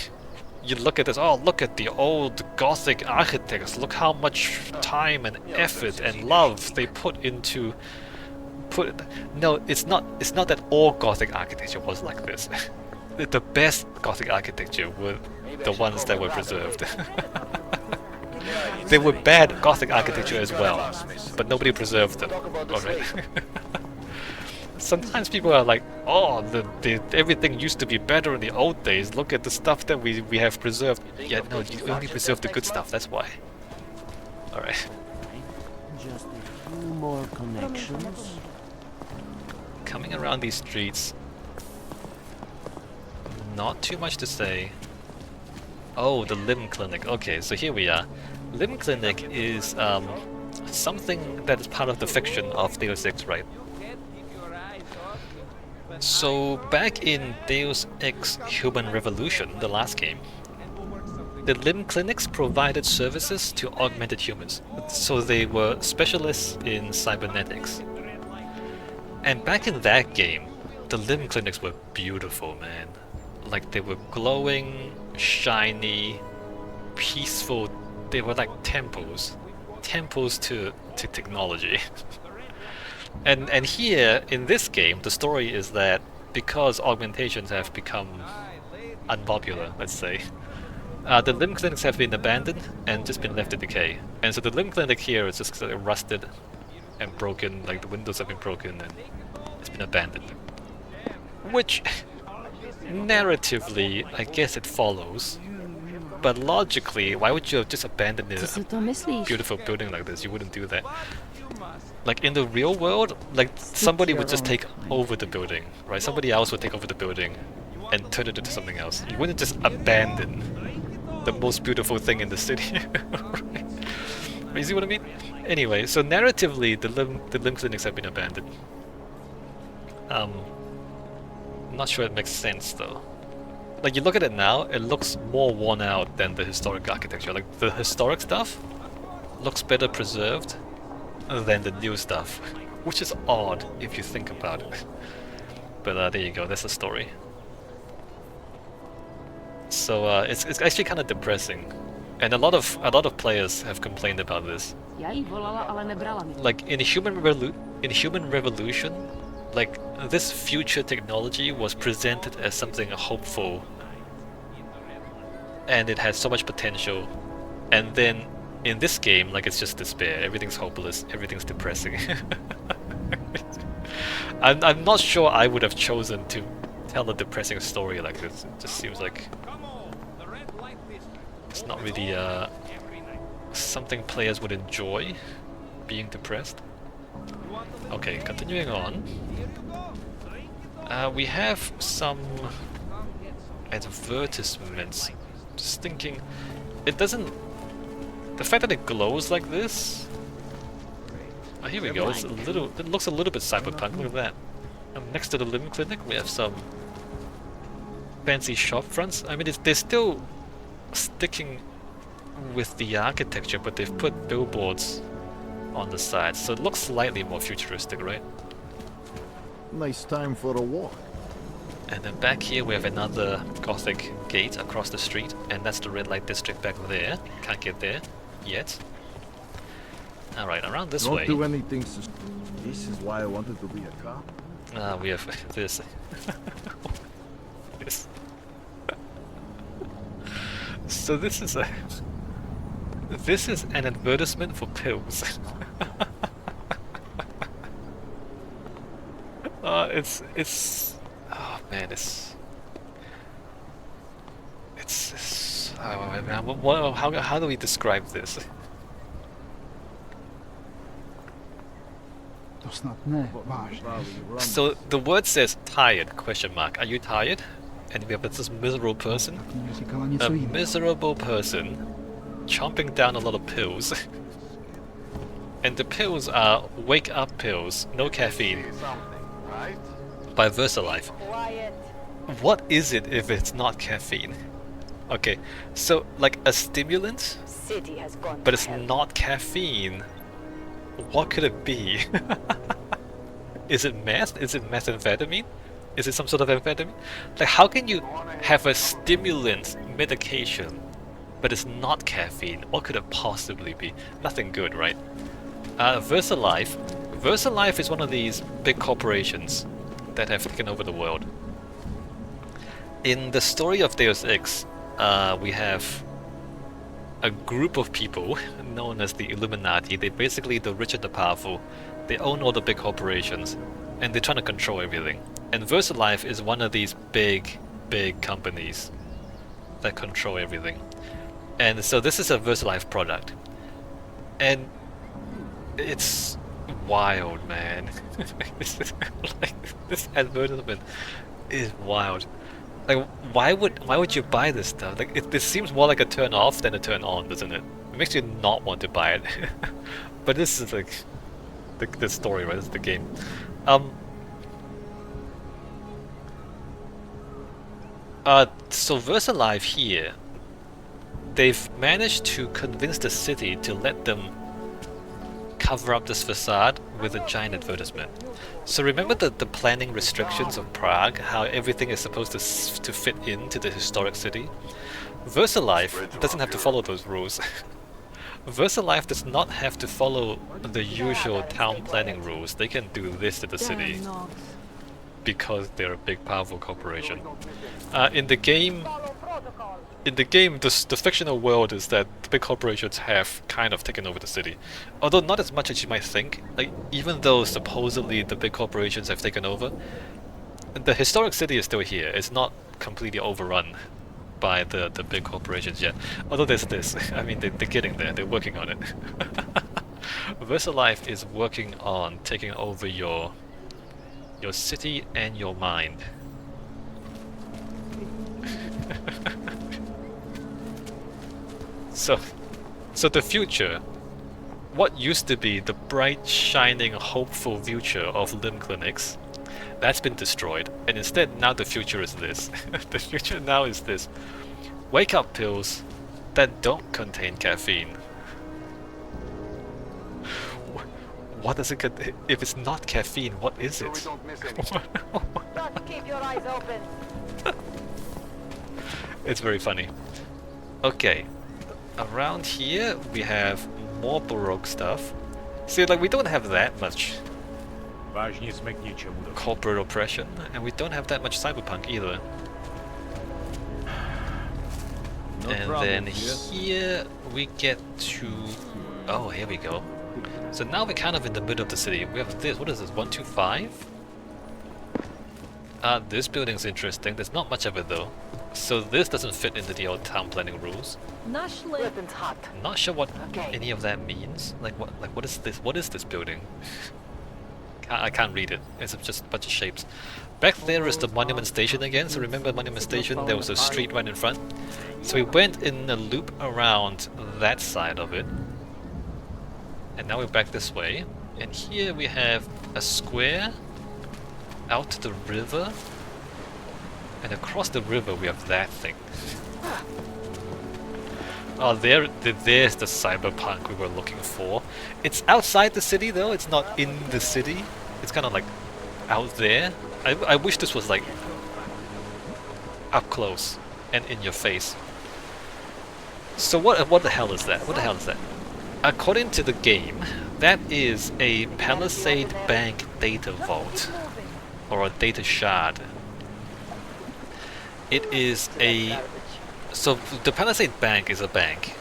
look at this, oh look at the old Gothic architects, look how much time and effort and love they put into no, it's not that all Gothic architecture was like this. The best Gothic architecture were the ones that were preserved. There were bad Gothic architecture as well, but nobody preserved them. Alright. Sometimes people are like, oh, everything used to be better in the old days. Look at the stuff that we have preserved. Yeah, no, you only preserve the good stuff, that's why. Alright. Just a few more connections. Coming around these streets, not too much to say. Oh, the limb clinic. Okay, so here we are. Limb clinic is something that is part of the fiction of Deus Ex, right? So back in Deus Ex Human Revolution, the last game, the limb clinics provided services to augmented humans. So they were specialists in cybernetics. And back in that game, the limb clinics were beautiful, man. Like they were glowing, shiny, peaceful. They were like temples to technology. And here in this game, the story is that because augmentations have become unpopular, let's say, the limb clinics have been abandoned and just been left to decay. And so the limb clinic here is just rusted and broken. Like the windows have been broken and it's been abandoned. Which narratively, I guess it follows, but logically, why would you have just abandoned a beautiful building like this? You wouldn't do that. Like in the real world, like somebody would just your take own time. over the building, right? Somebody else would take over the building and turn it into something else. You wouldn't just abandon the most beautiful thing in the city. Right? You see what I mean? Anyway, so narratively, the limb clinics have been abandoned. I'm not sure it makes sense though. Like you look at it now, it looks more worn out than the historic architecture. Like the historic stuff looks better preserved than the new stuff, which is odd if you think about it. But there you go, that's the story. So it's actually kind of depressing, and a lot of players have complained about this. Já jí volala, ale nebrala mi. Like in Human Revolution, like this future technology was presented as something hopeful, and it has so much potential, and then in this game, like it's just despair. Everything's hopeless. Everything's depressing. I'm not sure I would have chosen to tell a depressing story like this. It just seems like it's not really something players would enjoy, being depressed. Okay, continuing on. We have some advertisements. Just thinking, it doesn't. The fact that it glows like this. Oh, here we go. It's a little. It looks a little bit cyberpunk. Look at that. Next to the limb clinic, we have some fancy shop fronts. I mean, they're still sticking with the architecture, but they've put billboards on the side, so it looks slightly more futuristic, right? Nice time for a walk. And then back here we have another Gothic gate across the street, and that's the red light district back there. Can't get there yet. Alright, around this way. Don't do anything. This is why I wanted to be a cop. We have this. This. So this is an advertisement for pills. It's oh man, it's oh man, how do we describe this? To snad ne, vážně. So the word says tired, question mark. Are you tired? And we have this miserable person. Kniha říkala A něco jiného. miserable person chomping down a lot of pills. And the pills are wake up pills, no caffeine, by Versalife. Quiet. What is it if it's not caffeine? Okay, so like a stimulant, City has gone but to it's hell. not caffeine. What could it be? Is it meth? Is it methamphetamine? Is it some sort of amphetamine? Like, how can you have a stimulant medication, but it's not caffeine? What could it possibly be? Nothing good, right? Versalife. Versalife is one of these big corporations that have taken over the world. In the story of Deus Ex, we have a group of people known as the Illuminati. They're basically the rich and the powerful. They own all the big corporations, and they're trying to control everything. And Versalife is one of these big companies that control everything. And so this is a Versalife product. And it's wild, man. This advertisement is wild. Like, why would you buy this stuff? Like, this seems more like a turn off than a turn on, doesn't it? It makes you not want to buy it. But this is like the story, right? This is the game. So Versalife here, they've managed to convince the city to let them cover up this facade with a giant advertisement. So remember the planning restrictions of Prague, how everything is supposed to fit into the historic city? Versalife doesn't have to follow those rules. Versalife does not have to follow the usual town planning rules. They can do this to the city because they're a big, powerful corporation. In the game, the fictional world is that the big corporations have kind of taken over the city. Although not as much as you might think. Like, even though supposedly the big corporations have taken over, the historic city is still here. It's not completely overrun by the big corporations yet. Although there's this. I mean, they're getting there. They're working on it. Versalife is working on taking over your city and your mind. So the future, what used to be the bright, shining, hopeful future of limb clinics, that's been destroyed, and instead now the future is this. The future now is this. Wake up pills that don't contain caffeine. What does it contain? If it's not caffeine, what is it? Just keep your eyes open. It's very funny. Okay, around here we have more Baroque stuff. See, like, we don't have that much Vážně jsme k ničemu došli. corporate oppression, and we don't have that much cyberpunk either. No And problem, then yes. here we get to... Oh, here we go. So now we're kind of in the middle of the city. We have this, what is this, 125? This building's interesting. There's not much of it though. So this doesn't fit into the old town planning rules. Weapons hot. Not sure what Okay. any of that means. What is this? What is this building? I can't read it. It's just a bunch of shapes. Back there is the Monument Station again. So remember Monument Station? There was a street right in front. So we went in a loop around that side of it. And now we're back this way. And here we have a square out to the river. And across the river we have that thing. Oh, there's the cyberpunk we were looking for. It's outside the city though, it's not in the city. It's kind of like out there. I wish this was like up close and in your face. So what the hell is that? What the hell is that? According to the game, that is a Palisade Bank data vault. Or a data shard. It is a... So the Palisade Bank is a bank.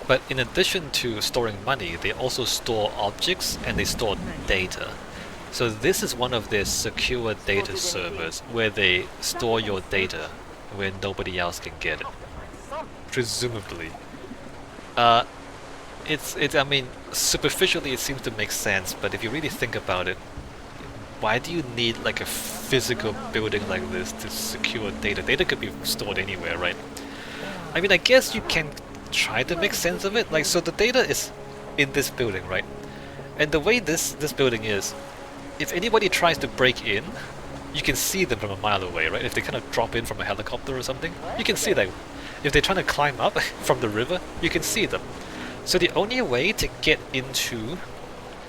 But in addition to storing money, they also store objects and they store data. So this is one of their secure data servers where they store your data where nobody else can get it. Presumably. I mean, superficially it seems to make sense, but if you really think about it, why do you need like a physical building like this to secure data? Data could be stored anywhere, right? I mean, I guess you can try to make sense of it. Like, so the data is in this building, right? And the way this building is, if anybody tries to break in, you can see them from a mile away, right? If they kind of drop in from a helicopter or something, you can see them. If they're trying to climb up from the river, you can see them. So the only way to get into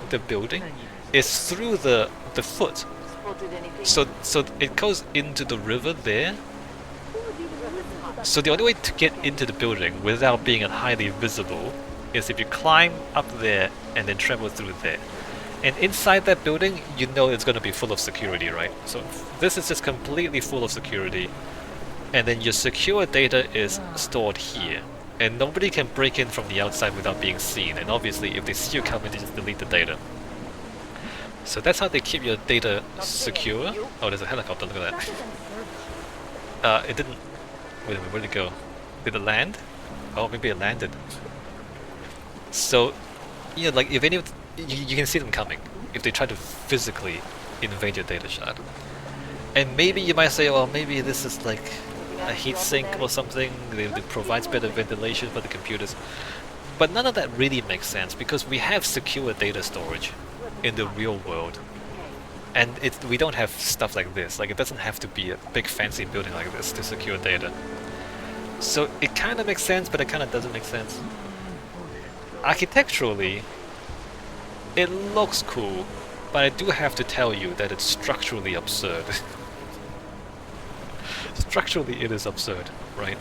the building is through the foot. So it goes into the river there. So the only way to get into the building without being highly visible is if you climb up there and then travel through there. And inside that building, you know it's going to be full of security, right? So this is just completely full of security. And then your secure data is stored here. And nobody can break in from the outside without being seen. And obviously, if they see you coming, they just delete the data. So that's how they keep your data secure. Oh, there's a helicopter, look at that. It didn't... Wait a minute, where'd it go? Did it land? Oh, maybe it landed. So, you know, like, if any of... You can see them coming, if they try to physically invade your data shard. And maybe you might say, well, maybe this is like a heat sink or something, it provides better ventilation for the computers. But none of that really makes sense, because we have secure data storage in the real world. And we don't have stuff like this. Like, it doesn't have to be a big fancy building like this to secure data. So it kind of makes sense, but it kind of doesn't make sense. Architecturally, it looks cool, but I do have to tell you that it's structurally absurd. Structurally, it is absurd, right?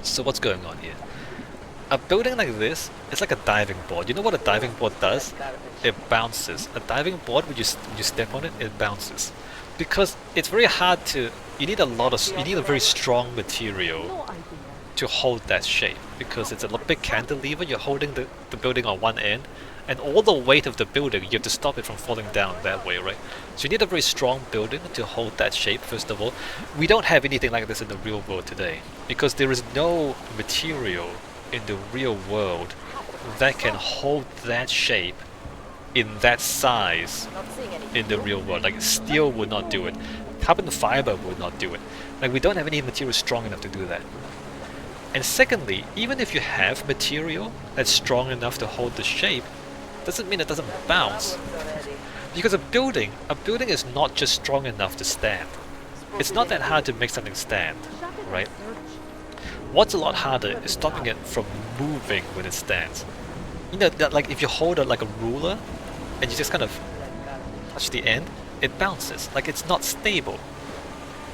So what's going on here? A building like this, it's like a diving board. You know what a diving board does? It bounces. A diving board, when you step on it, it bounces. Because it's very hard to... You need a very strong material to hold that shape. Because it's a big cantilever, you're holding the building on one end, and all the weight of the building, you have to stop it from falling down that way, right? So you need a very strong building to hold that shape, first of all. We don't have anything like this in the real world today, because there is no material in the real world that can hold that shape in that size Not seeing anything. in the real world. Like steel would not do it. Carbon fiber would not do it. Like we don't have any material strong enough to do that. And secondly, even if you have material that's strong enough to hold the shape, doesn't mean it doesn't bounce. Already. Because a building is not just strong enough to stand. It's not that hard to make something stand, right? What's a lot harder is stopping it from moving when it stands. You know, that, like if you hold it like a ruler and you just kind of touch the end, it bounces. Like it's not stable.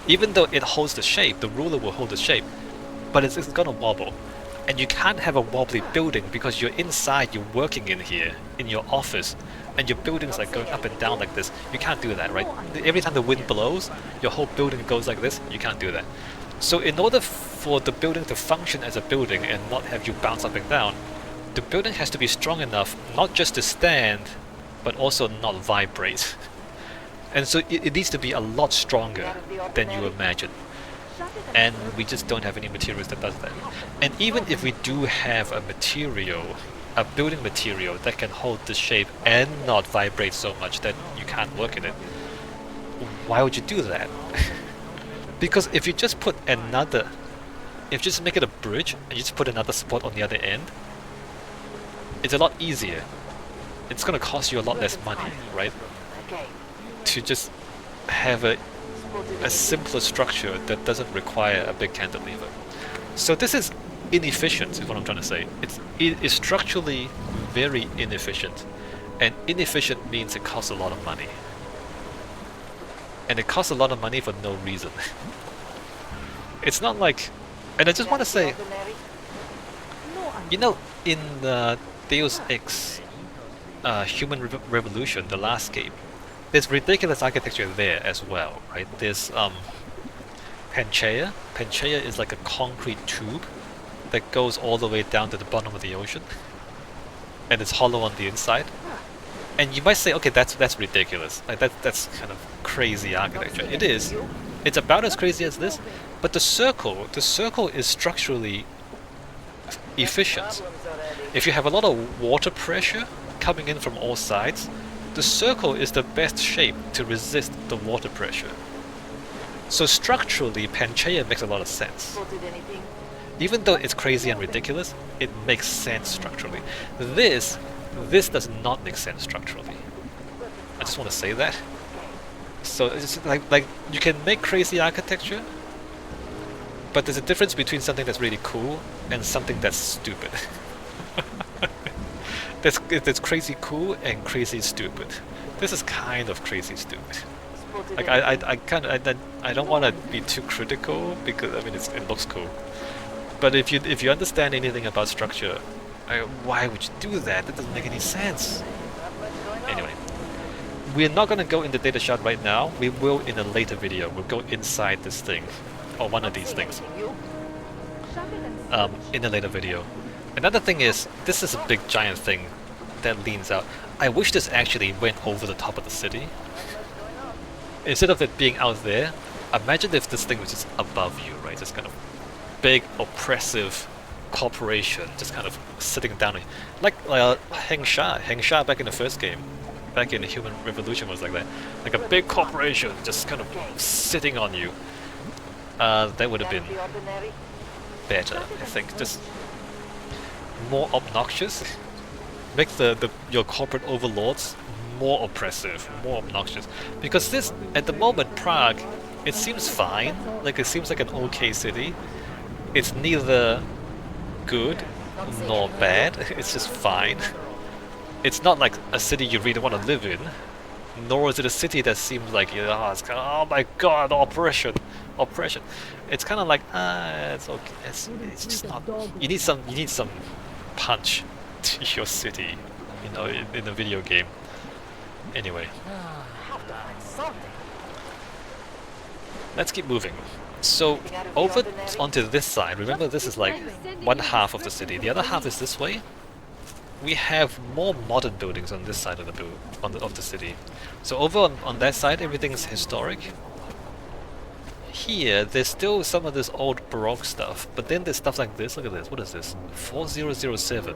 Even though it holds the shape, the ruler will hold the shape, but it's gonna wobble. And you can't have a wobbly building because you're inside, you're working in here, in your office, and your building's like going up and down like this. You can't do that, right? Every time the wind blows, your whole building goes like this. You can't do that. So in order for the building to function as a building and not have you bounce up and down, the building has to be strong enough not just to stand, but also not vibrate. And so it needs to be a lot stronger than you imagine. And we just don't have any materials that does that. And even if we do have a material, a building material that can hold the shape and not vibrate so much that you can't work in it, why would you do that? Because if you just put another, if you just make it a bridge and you just put another support on the other end, it's a lot easier. It's gonna cost you a lot less money, right? Okay. To just have a simpler structure that doesn't require a big cantilever. So this is inefficient, is what I'm trying to say. It is structurally very inefficient, and inefficient means it costs a lot of money. And it costs a lot of money for no reason. It's not like, and I just want to say, you know, in the Deus Ex Human Revolution, the last game, there's ridiculous architecture there as well, right? There's Panchaea. Panchaea is like a concrete tube that goes all the way down to the bottom of the ocean, and it's hollow on the inside. And you might say, okay, that's ridiculous. Like that's kind of crazy architecture. It is. It's about as crazy as this, but the circle is structurally efficient. If you have a lot of water pressure coming in from all sides, the circle is the best shape to resist the water pressure. So structurally, Panchaea makes a lot of sense. Spotted anything? Even though it's crazy and ridiculous, it makes sense structurally. This does not make sense structurally. I just want to say that. So it's like you can make crazy architecture, but there's a difference between something that's really cool and something that's stupid. There's crazy cool and crazy stupid. This is kind of crazy stupid. Spotted Like anything? I don't want to be too critical because I mean it looks cool. But if you understand anything about structure, why would you do that? That doesn't make any sense. Anyway, we're not gonna go in the data shot right now. We will in a later video. We'll go inside this thing, or one of these things, You? in a later video. Another thing is, this is a big giant thing that leans out. I wish this actually went over the top of the city. Instead of it being out there, imagine if this thing was just above you, right? Just kind of big, oppressive corporation just kind of sitting down. Like Heng Sha back in the first game. Back in the Human Revolution was like that. Like a big corporation just kind of sitting on you. That would have been The ordinary? better, I think. Just more obnoxious. Make your corporate overlords more oppressive, more obnoxious. Because this, at the moment, Prague, it seems fine. Like it seems like an okay city. It's neither good nor bad. It's just fine. It's not like a city you really want to live in, nor is it a city that seems like, it's kind of, oh my god, oppression. It's kind of like, it's okay. It's just not. You need some punch to your city, in a video game. Anyway, Have to find something. let's keep moving. So over onto this side. Remember, this is like one half of the city. The other half is this way. We have more modern buildings on this side of the city. So over on that side, everything's historic. Here, there's still some of this old Baroque stuff, but then there's stuff like this. Look at this. What is this? 4007.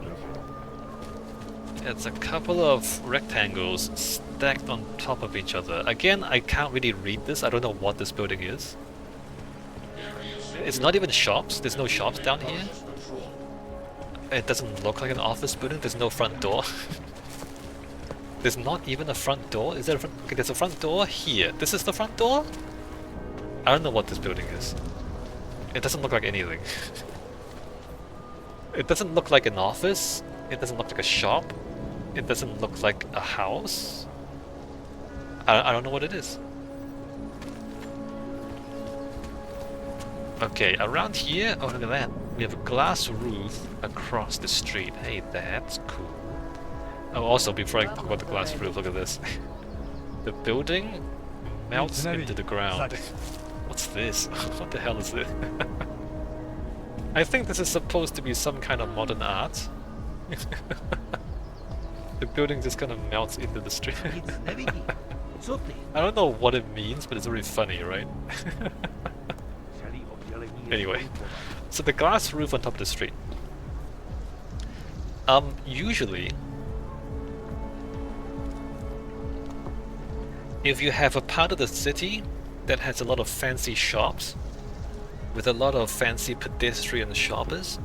It's a couple of rectangles stacked on top of each other. Again, I can't really read this. I don't know what this building is. It's not even shops. There's no shops down here. It doesn't look like an office building. There's no front door. There's not even a front door. Is there a front? Okay, there's a front door here. This is the front door? I don't know what this building is. It doesn't look like anything. It doesn't look like an office. It doesn't look like a shop. It doesn't look like a house. I don't know what it is. Okay, around here, oh look at that. We have a glass roof across the street. Hey, that's cool. Oh, also, before I talk about the glass roof, look at this. The building melts into the ground. What's this? What the hell is this? I think this is supposed to be some kind of modern art. The building just kind of melts into the street. I don't know what it means, but it's really funny, right? Anyway, so the glass roof on top of the street. Usually, if you have a part of the city that has a lot of fancy shops, with a lot of fancy pedestrian shoppers,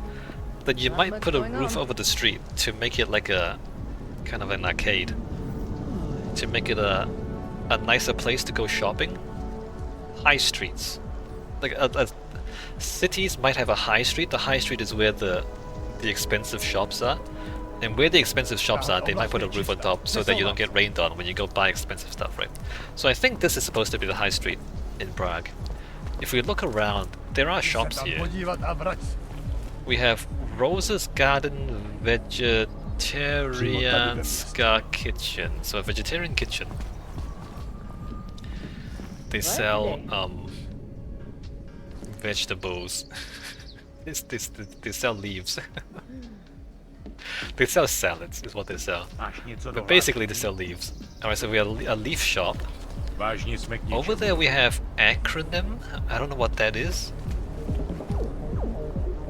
then you might put a roof over the street to make it like a kind of an arcade, to make it a nicer place to go shopping. High streets, like cities might have a high street. The high street is where the expensive shops are, and where the expensive shops are, they might put a roof on top so that you don't get rained on when you go buy expensive stuff, right? So I think this is supposed to be the high street in Prague. If we look around, there are shops here. We have Rose's Garden Vegetarian Kitchen. So a vegetarian kitchen. They sell vegetables. They sell leaves. They sell salads, is what they sell. But basically they sell leaves. Alright, so we have a leaf shop. Over there we have acronym. I don't know what that is.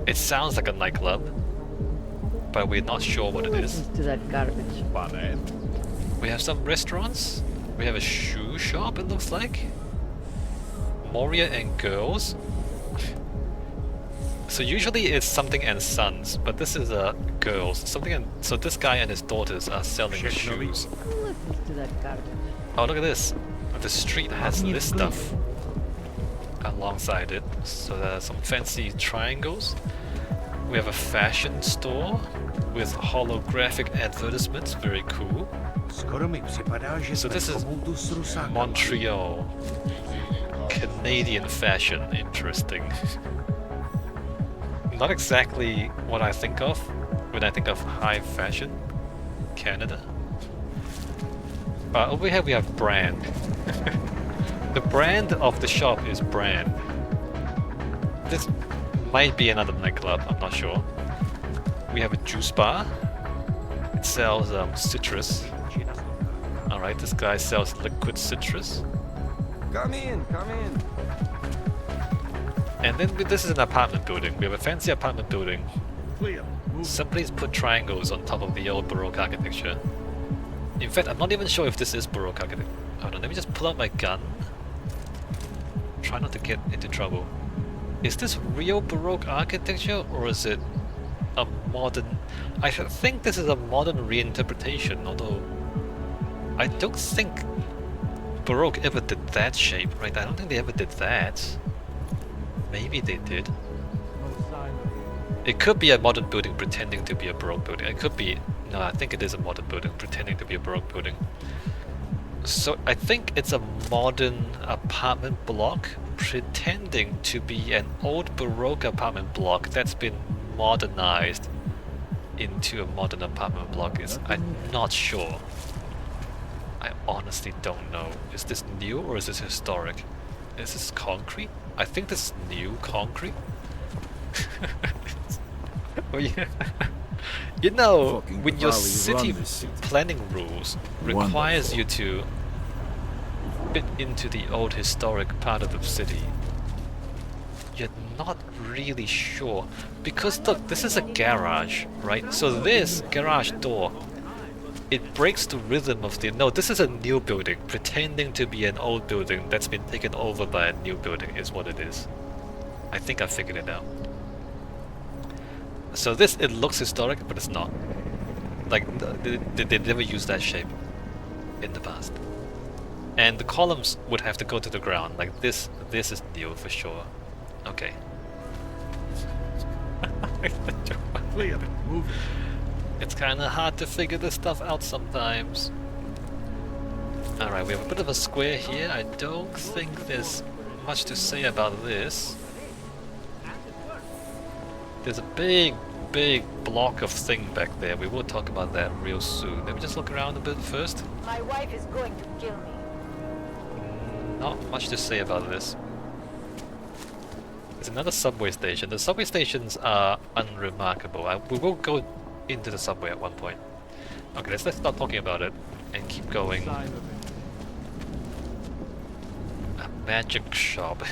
It sounds like a nightclub, but we're not sure what it is. To that garbage. We have some restaurants. We have a shoe shop, it looks like. Moria and Girls. So usually it's something and sons, but this is girls. So this guy and his daughters are selling shoes. To that garbage. Oh, look at this. The street has this stuff alongside it. So there are some fancy triangles. We have a fashion store with holographic advertisements. Very cool. So this is Montreal. Canadian fashion. Interesting. Not exactly what I think of when I think of high fashion. Canada. Over here we have brand. The brand of the shop is brand. This might be another nightclub, I'm not sure. We have a juice bar. It sells citrus. Alright, this guy sells liquid citrus. Come in, come in. And then this is an apartment building. We have a fancy apartment building. Somebody's put triangles on top of the old Baroque architecture. In fact, I'm not even sure if this is Baroque architecture. Hold on, let me just pull out my gun. Try not to get into trouble. Is this real Baroque architecture or is it a modern... I think this is a modern reinterpretation, although I don't think Baroque ever did that shape, right? I don't think they ever did that. Maybe they did. It could be a modern building pretending to be a Baroque building. It could be... No, I think it is a modern building pretending to be a Baroque building. So I think it's a modern apartment block pretending to be an old Baroque apartment block that's been modernized into a modern apartment block. I'm not sure. I honestly don't know. Is this new or is this historic? Is this concrete? I think this is new concrete. Oh yeah. You know, when your city planning rules requires you to fit into the old historic part of the city, you're not really sure. Because look, this is a garage, right? So this garage door it breaks the rhythm of the... No, this is a new building, pretending to be an old building that's been taken over by a new building is what it is. I think I figured it out. So this, it looks historic, but it's not. Like, they never used that shape in the past. And the columns would have to go to the ground. Like this is new for sure. Okay. Clear. Move it. It's kinda hard to figure this stuff out sometimes. Alright, we have a bit of a square here. I don't think there's much to say about this. There's a big block of thing back there. We will talk about that real soon. Let me just look around a bit first. My wife is going to kill me. Not much to say about this. There's another subway station. The subway stations are unremarkable. We will go into the subway at one point. Okay, let's start talking about it and keep going. A magic shop.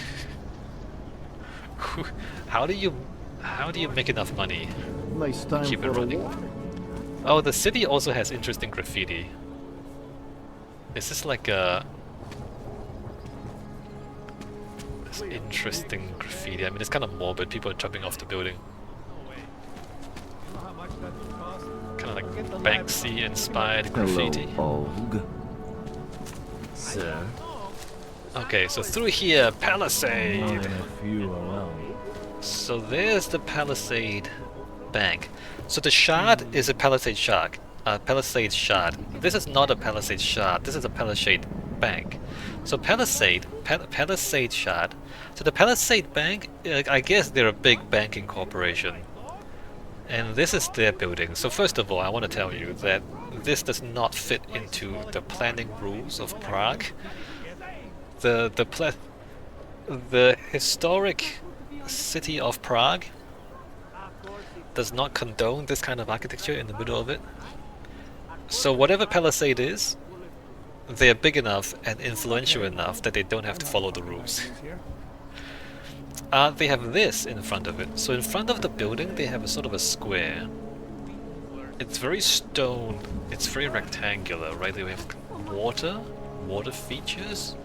How do you make enough money? Nice time Keep it for a running. walk. Oh, the city also has interesting graffiti. Is this like a... This interesting graffiti. I mean, it's kind of morbid. People are jumping off the building. Kind of like Banksy-inspired graffiti. Hello, Sir. Okay, so through here, Palisade! A few around. So there's the Palisade Bank. So the shard is a Palisade shard. Palisade shard. This is not a Palisade shard. This is a Palisade Bank. So Palisade shard. So the Palisade Bank, I guess they're a big banking corporation. And this is their building. So first of all, I want to tell you that this does not fit into the planning rules of Prague. The historic city of Prague does not condone this kind of architecture in the middle of it. So whatever Palisade is, they're big enough and influential enough that they don't have to follow the rules. They have this in front of it. So in front of the building they have a sort of a square. It's very stone, it's very rectangular, right? They have water features.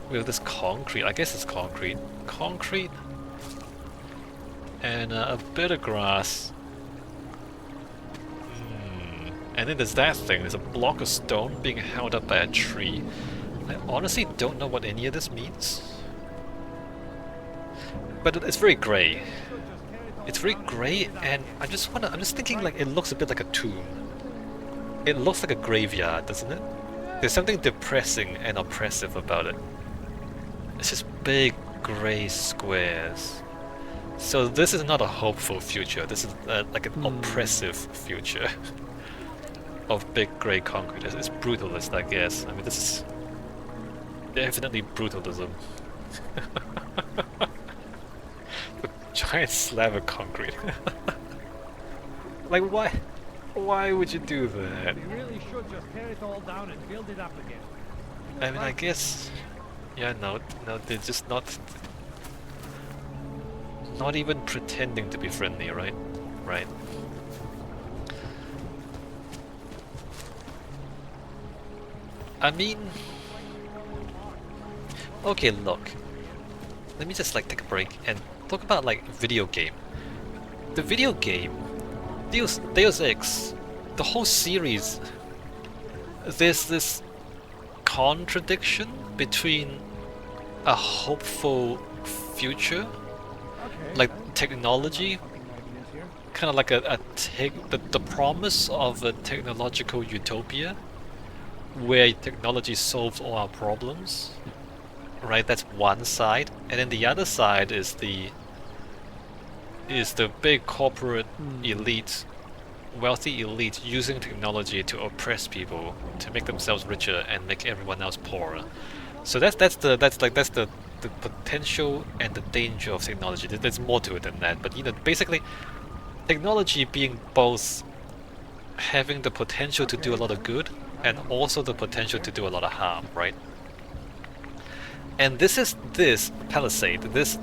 We have this concrete, I guess it's concrete. Concrete and a bit of grass. And then there's that thing, there's a block of stone being held up by a tree. I honestly don't know what any of this means. But it's very grey. It's very grey, and I'm just thinking like it looks a bit like a tomb. It looks like a graveyard, doesn't it? There's something depressing and oppressive about it. It's just big grey squares. So this is not a hopeful future. This is like an oppressive future of big grey concrete. It's brutalist, I guess. I mean, this is definitely brutalism. A giant slab of concrete. Like, why? Why would you do that? You really should just tear it all down and build it up again. I mean, I guess... Yeah, no, they're just not even pretending to be friendly, right? Right. I mean... Okay, look. Let me just like take a break and talk about like video game. The video game, Deus Ex, the whole series, there's this contradiction between a hopeful future, like technology, kind of like the promise of a technological utopia where technology solves all our problems, right? That's one side, and then the other side is the big corporate elite, wealthy elite using technology to oppress people, to make themselves richer and make everyone else poorer. So that's the potential and the danger of technology. There's more to it than that, but you know, basically, technology being both having the potential to do a lot of good and also the potential to do a lot of harm, right? And this Palisade, this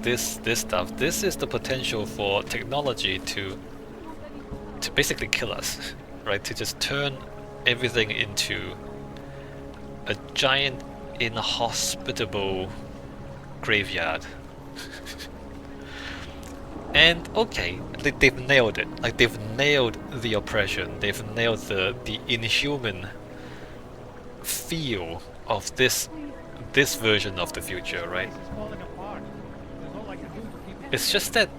stuff, this is the potential for technology to basically kill us, right? To just turn everything into a giant inhospitable graveyard. And okay, they've nailed it. Like, they've nailed the oppression. They've nailed the inhuman feel of this version of the future, right? It's falling apart. There's all I can do to keep it. It's just that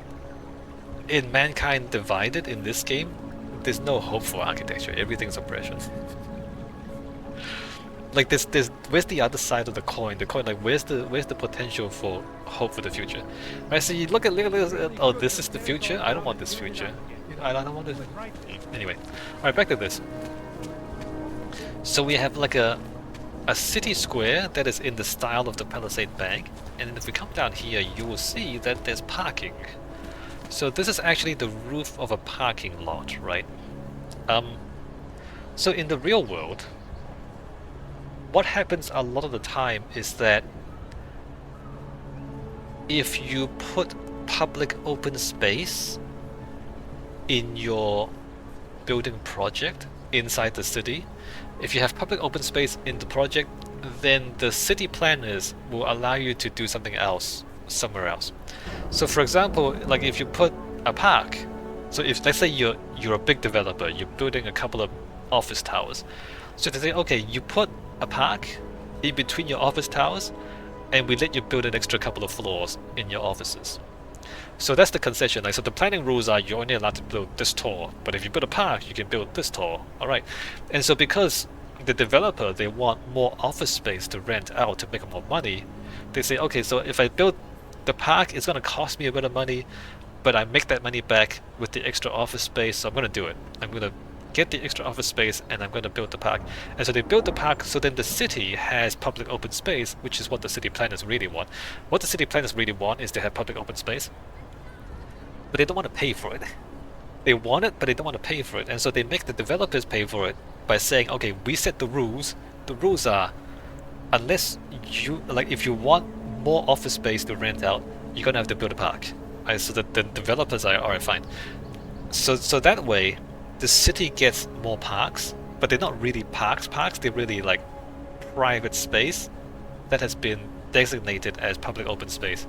in Mankind Divided, in this game, there's no hope for architecture. Everything's oppression. Like, where's the other side of the coin? Like, where's the potential for hope for the future? Right. So you look at oh, this is the future. I don't want this future. I don't want this. Anyway, all right, back to this. So we have like a city square that is in the style of the Palisade Bank, and then if we come down here, you will see that there's parking. So this is actually the roof of a parking lot, right? So in the real world, what happens a lot of the time is that if you put public open space in your building project inside the city, if you have public open space in the project, then the city planners will allow you to do something else somewhere else. So for example, like if you put a park, so if let's say you're a big developer, you're building a couple of office towers, so they say, okay, you put a park in between your office towers, and we let you build an extra couple of floors in your offices. So that's the concession. Like, so the planning rules are you're only allowed to build this tall, but if you build a park, you can build this tall. All right, and so because the developer, they want more office space to rent out to make more money, they say, okay, so if I build the park, it's going to cost me a bit of money, but I make that money back with the extra office space, so I'm going to do it. I'm going to get the extra office space and I'm going to build the park. And so they build the park, so then the city has public open space, which is what the city planners really want. What the city planners really want is to have public open space, but they don't want to pay for it. They want it, but they don't want to pay for it. And so they make the developers pay for it by saying, okay, we set the rules. The rules are, unless you, like, if you want more office space to rent out, you're going to have to build a park. Right, so the developers are, alright, fine. So that way, the city gets more parks, but they're not really parks, they're really like private space that has been designated as public open space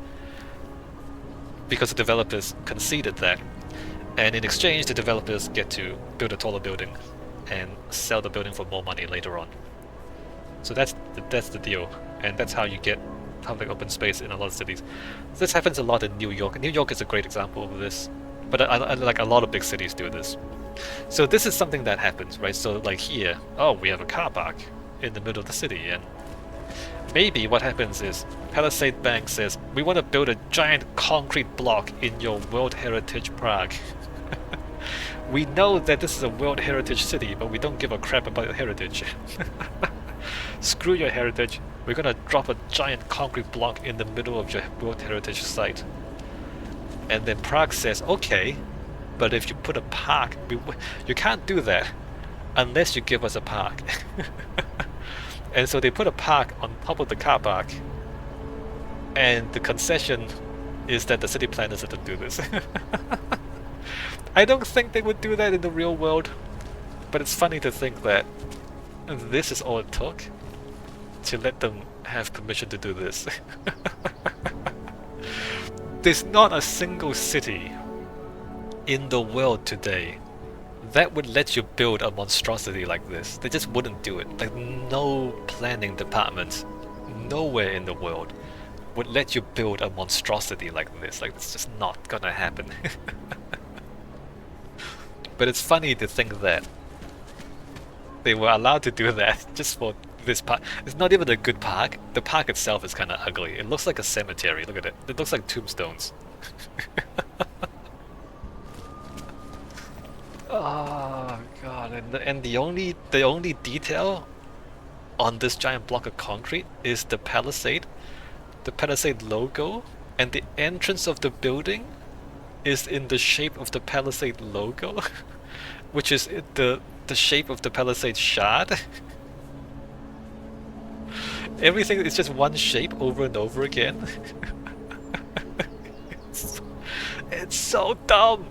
because the developers conceded that, and in exchange the developers get to build a taller building and sell the building for more money later on. So that's the deal, and that's how you get public open space in a lot of cities. This happens a lot in New York. New York is a great example of this, but like a lot of big cities do this. So this is something that happens, right? So like here, oh, we have a car park in the middle of the city, and maybe what happens is Palisade Bank says, we want to build a giant concrete block in your World Heritage Prague. We know that this is a World Heritage city, but we don't give a crap about your heritage. Screw your heritage, we're gonna drop a giant concrete block in the middle of your World Heritage site. And then Prague says, okay, but if you put a park, you can't do that unless you give us a park. And so they put a park on top of the car park, and the concession is that the city planners have to do this. I don't think they would do that in the real world, but it's funny to think that this is all it took to let them have permission to do this. There's not a single city in the world today that would let you build a monstrosity like this. They just wouldn't do it. Like, no planning department nowhere in the world would let you build a monstrosity like this. Like, it's just not gonna happen. But it's funny to think that they were allowed to do that just for this park. It's not even a good park. The park itself is kind of ugly. It looks like a cemetery. Look at it. It looks like tombstones. Oh god! And the only detail on this giant block of concrete is the Palisade logo, and the entrance of the building is in the shape of the Palisade logo, which is the shape of the Palisade shard. Everything is just one shape over and over again. It's so dumb.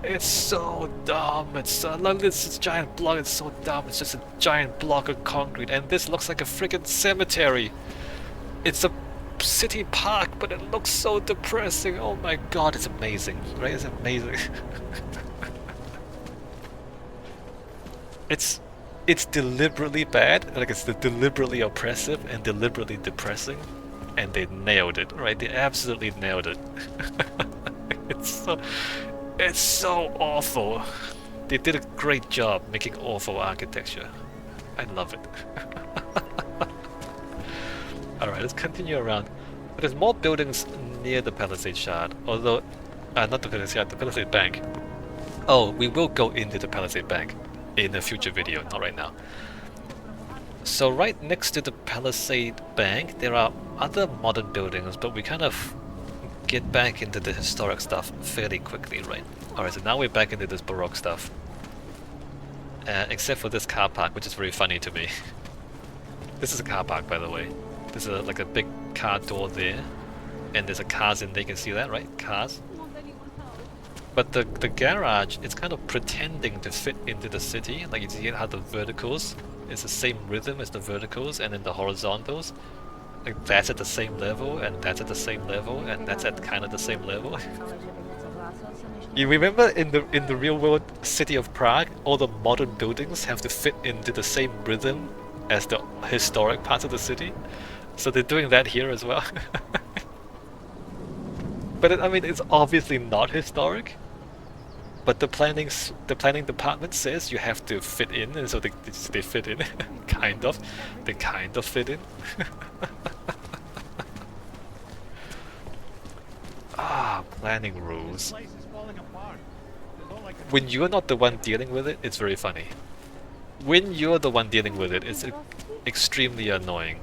It's so dumb. It's so, look, this giant block. It's so dumb. It's just a giant block of concrete, and this looks like a freaking cemetery. It's a city park, but it looks so depressing. Oh my god, it's amazing, right? It's amazing. It's deliberately bad, like it's deliberately oppressive and deliberately depressing, and they nailed it, right? They absolutely nailed it. It's so awful. They did a great job making awful architecture. I love it. Alright, let's continue around. There's more buildings near the Palisade Shard, although... not the Palisade Shard, the Palisade Bank. Oh, we will go into the Palisade Bank in a future video, not right now. So right next to the Palisade Bank, there are other modern buildings, but we kind of get back into the historic stuff fairly quickly, right? Alright, so now we're back into this Baroque stuff. Except for this car park, which is very funny to me. This is a car park, by the way. There's like a big car door there, and there's a cars in there, you can see that, right? Cars. But the garage, it's kind of pretending to fit into the city. Like you see how the verticals, it's the same rhythm as the verticals, and then the horizontals. Like that's at the same level, and that's at the same level, and that's at kind of the same level. You remember in the real world city of Prague, all the modern buildings have to fit into the same rhythm as the historic parts of the city? So they're doing that here as well. But I mean, it's obviously not historic. But the planning department says you have to fit in, and so they fit in, kind of. They kind of fit in. Planning rules. Place is falling apart. There's all like a When you're not the one dealing with it, it's very funny. When you're the one dealing with it, it's extremely annoying.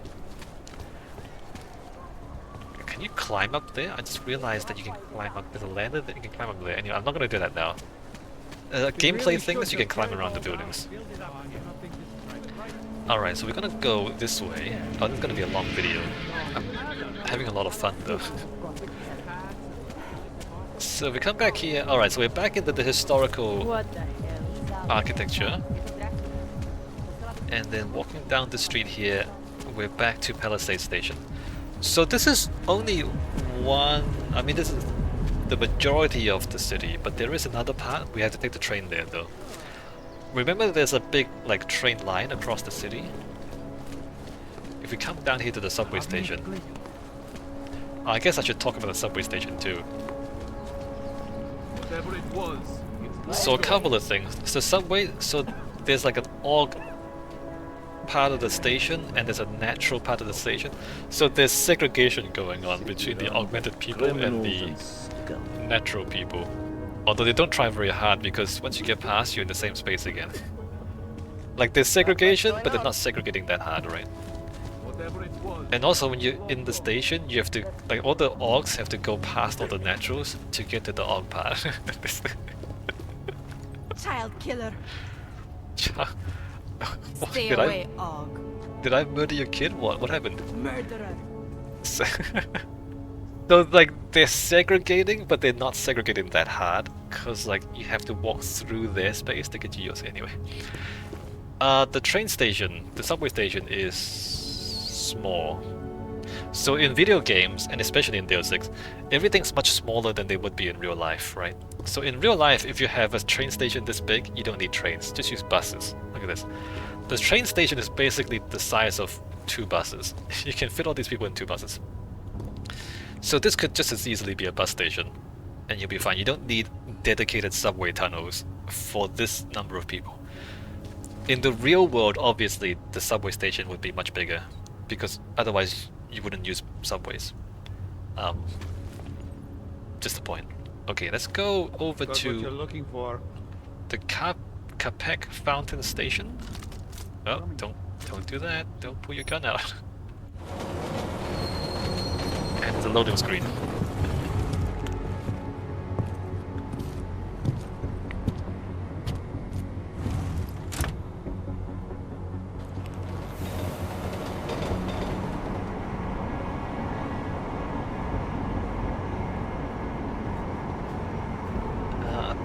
Can you climb up there? I just realized that you can climb up. There's a ladder that you can climb up there. Anyway, I'm not gonna do that now. Gameplay thing is you can climb around the buildings. build it up. I don't think this is right. Alright, so we're gonna go this way. Oh, this is gonna be a long video. I'm having a lot of fun though. So we come back here. Alright, so we're back into the historical What the hell? architecture. And then walking down the street here, we're back to Palisade Station. So this is only one... I mean, this is the majority of the city, but there is another part. We have to take the train there though. Remember there's a big like train line across the city? If we come down here to the subway station... I guess I should talk about the subway station too. Whatever it was, it's So a couple of things. So subway, so there's like an org part of the station and there's a natural part of the station. So there's segregation going on between the augmented people and the natural people. Although they don't try very hard because once you get past, you're in the same space again. Like there's segregation, but they're not segregating that hard, right? whatever it was. And also when you're in the station, you have to, like all the orcs have to go past all the naturals to get to the orc part. Child killer. What, Stay did away, Og. did I murder your kid? What happened? Murderer. So like they're segregating, but they're not segregating that hard, cause like you have to walk through their space to get to yours anyway. The train station, the subway station is small. So in video games, and especially in Deus Ex, everything's much smaller than they would be in real life, right? So in real life, if you have a train station this big, you don't need trains, just use buses. Look at this. The train station is basically the size of 2 buses. You can fit all these people in 2 buses. So this could just as easily be a bus station, and you'll be fine. You don't need dedicated subway tunnels for this number of people. In the real world, obviously, the subway station would be much bigger, because otherwise you wouldn't use subways. Just the point. Okay, let's go over Got what you're to looking for. the Capek Fountain Station. Oh, don't do that. Don't pull your gun out. And the loading screen.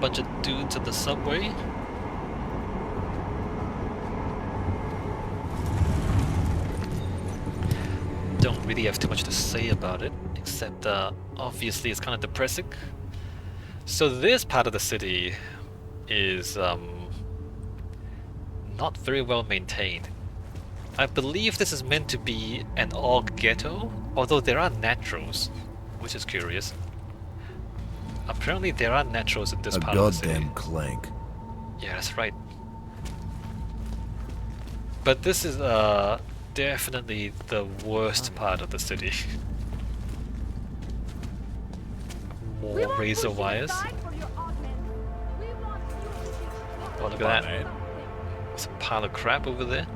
bunch of dudes on the subway. Don't really have too much to say about it, except obviously it's kind of depressing. So this part of the city is not very well maintained. I believe this is meant to be an all ghetto, although there are naturals, which is curious. Apparently there are naturals in this part of the city. Goddamn clank. Yeah, that's right. But this is definitely the worst part of the city. More razor wires. Oh, look at that. There's a pile of crap over there.